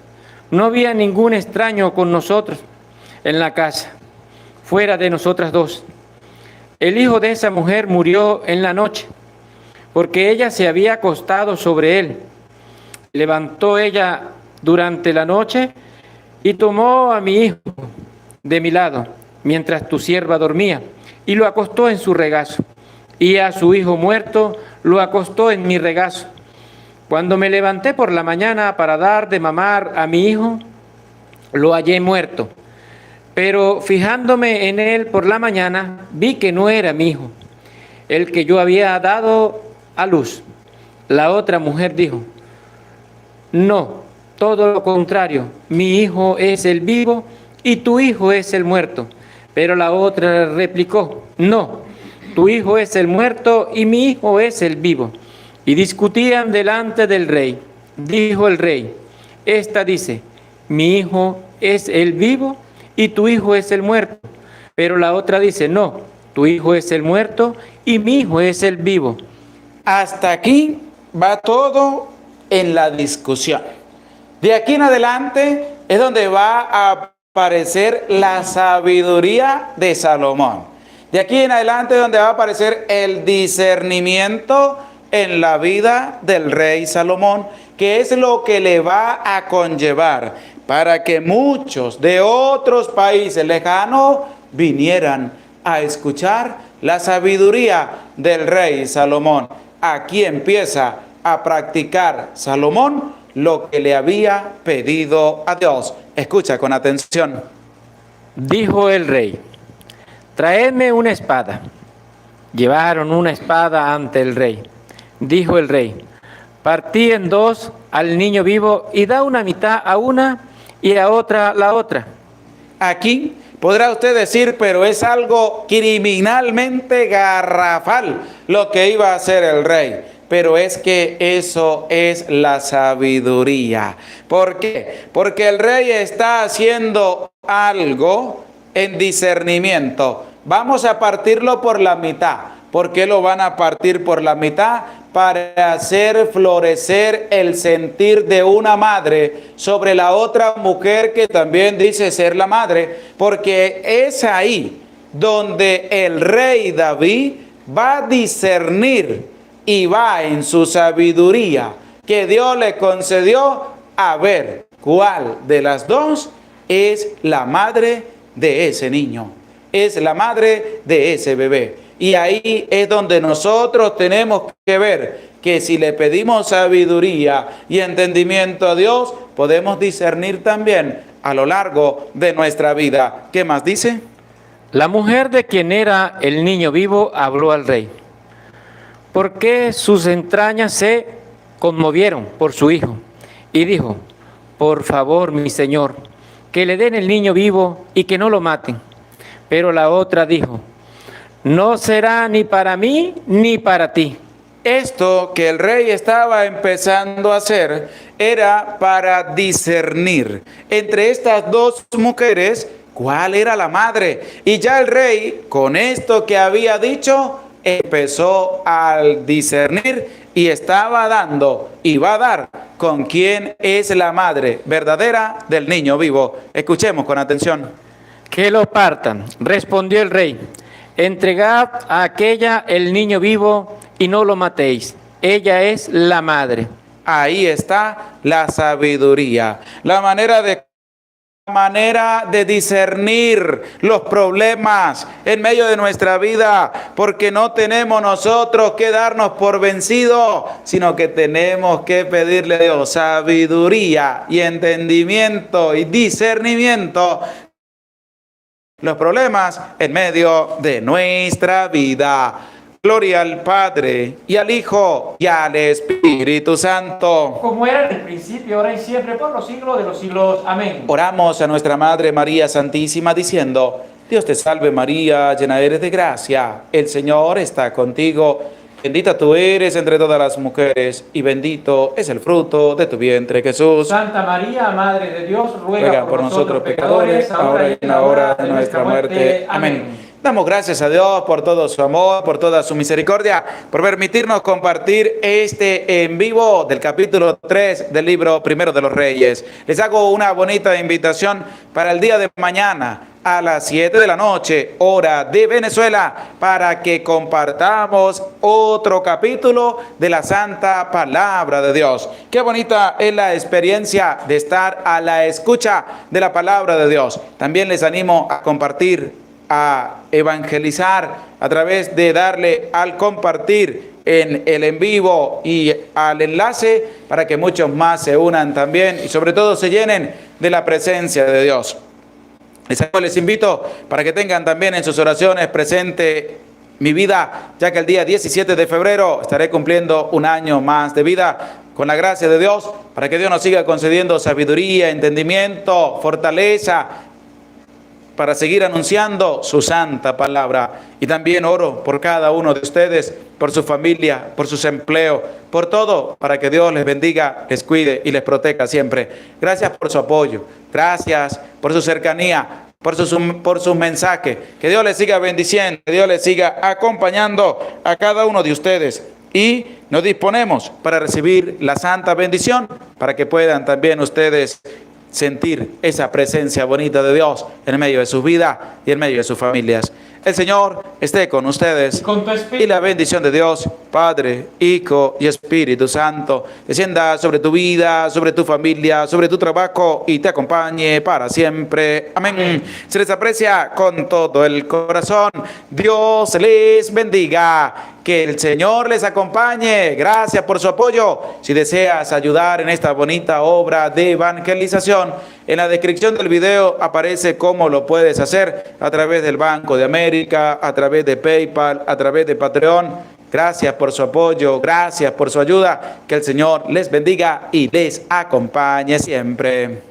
No había ningún extraño con nosotros en la casa, fuera de nosotras 2. El hijo de esa mujer murió en la noche, porque ella se había acostado sobre él. Levantó ella durante la noche y tomó a mi hijo de mi lado, mientras tu sierva dormía, y lo acostó en su regazo. Y a su hijo muerto lo acostó en mi regazo. Cuando me levanté por la mañana para dar de mamar a mi hijo, lo hallé muerto. Pero fijándome en él por la mañana, vi que no era mi hijo, el que yo había dado a luz. La otra mujer dijo, no, todo lo contrario, mi hijo es el vivo y tu hijo es el muerto. Pero la otra replicó, no, tu hijo es el muerto y mi hijo es el vivo. Y discutían delante del rey. Dijo el rey, esta dice, mi hijo es el vivo y tu hijo es el muerto. Pero la otra dice, no, tu hijo es el muerto y mi hijo es el vivo. Hasta aquí va todo en la discusión. De aquí en adelante es donde va a aparecer la sabiduría de Salomón. De aquí en adelante es donde va a aparecer el discernimiento en la vida del rey Salomón, que es lo que le va a conllevar para que muchos de otros países lejanos vinieran a escuchar la sabiduría del rey Salomón. Aquí empieza a practicar Salomón lo que le había pedido a Dios. Escucha con atención. Dijo el rey, traedme una espada. Llevaron una espada ante el rey. Dijo el rey, partí en dos al niño vivo y da una mitad a una y a otra la otra. Aquí podrá usted decir, pero es algo criminalmente garrafal lo que iba a hacer el rey. Pero es que eso es la sabiduría. ¿Por qué? Porque el rey está haciendo algo en discernimiento. Vamos a partirlo por la mitad. ¿Por qué lo van a partir por la mitad? Para hacer florecer el sentir de una madre sobre la otra mujer que también dice ser la madre, porque es ahí donde el rey David va a discernir y va en su sabiduría que Dios le concedió a ver cuál de las dos es la madre de ese niño, es la madre de ese bebé. Y ahí es donde nosotros tenemos que ver que si le pedimos sabiduría y entendimiento a Dios, podemos discernir también a lo largo de nuestra vida. ¿Qué más dice? La mujer de quien era el niño vivo habló al rey, porque sus entrañas se conmovieron por su hijo, y dijo, por favor, mi señor, que le den el niño vivo y que no lo maten. Pero la otra dijo, no será ni para mí ni para ti. Esto que el rey estaba empezando a hacer era para discernir entre estas dos mujeres cuál era la madre. Y ya el rey, con esto que había dicho, empezó a discernir y estaba dando y va a dar con quién es la madre verdadera del niño vivo. Escuchemos con atención. Que lo partan, respondió el rey. Entregad a aquella el niño vivo y no lo matéis. Ella es la madre. Ahí está la sabiduría, la manera de discernir los problemas en medio de nuestra vida, porque no tenemos nosotros que darnos por vencidos, sino que tenemos que pedirle a Dios sabiduría y entendimiento y discernimiento los problemas en medio de nuestra vida. Gloria al Padre, y al Hijo, y al Espíritu Santo. Como era en el principio, ahora y siempre, por los siglos de los siglos. Amén. Oramos a nuestra Madre María Santísima diciendo, Dios te salve María, llena eres de gracia, el Señor está contigo. Bendita tú eres entre todas las mujeres, y bendito es el fruto de tu vientre, Jesús. Santa María, Madre de Dios, ruega por nosotros pecadores, ahora y en la hora de nuestra muerte. Amén. Damos gracias a Dios por todo su amor, por toda su misericordia, por permitirnos compartir este en vivo del capítulo 3 del libro Primero de los Reyes. Les hago una bonita invitación para el día de mañana a las 7 de la noche, hora de Venezuela, para que compartamos otro capítulo de la Santa Palabra de Dios. Qué bonita es la experiencia de estar a la escucha de la Palabra de Dios. También les animo a compartir, a evangelizar a través de darle al compartir en el en vivo y al enlace para que muchos más se unan también y sobre todo se llenen de la presencia de Dios. Les invito para que tengan también en sus oraciones presente mi vida, ya que el día 17 de febrero estaré cumpliendo un año más de vida, con la gracia de Dios, para que Dios nos siga concediendo sabiduría, entendimiento, fortaleza, para seguir anunciando su santa palabra. Y también oro por cada uno de ustedes, por su familia, por sus empleos, por todo, para que Dios les bendiga, les cuide y les proteja siempre. Gracias por su apoyo, gracias por su cercanía, por sus mensajes. Que Dios les siga bendiciendo, que Dios les siga acompañando a cada uno de ustedes. Y nos disponemos para recibir la santa bendición, para que puedan también ustedes sentir esa presencia bonita de Dios en medio de su vida y en medio de sus familias. El Señor esté con ustedes y la bendición de Dios, Padre, Hijo y Espíritu Santo, descienda sobre tu vida, sobre tu familia, sobre tu trabajo y te acompañe para siempre. Amén. Se les aprecia con todo el corazón. Dios les bendiga. Que el Señor les acompañe. Gracias por su apoyo. Si deseas ayudar en esta bonita obra de evangelización, en la descripción del video aparece cómo lo puedes hacer a través del Banco de América, a través de PayPal, a través de Patreon. Gracias por su apoyo, gracias por su ayuda. Que el Señor les bendiga y les acompañe siempre.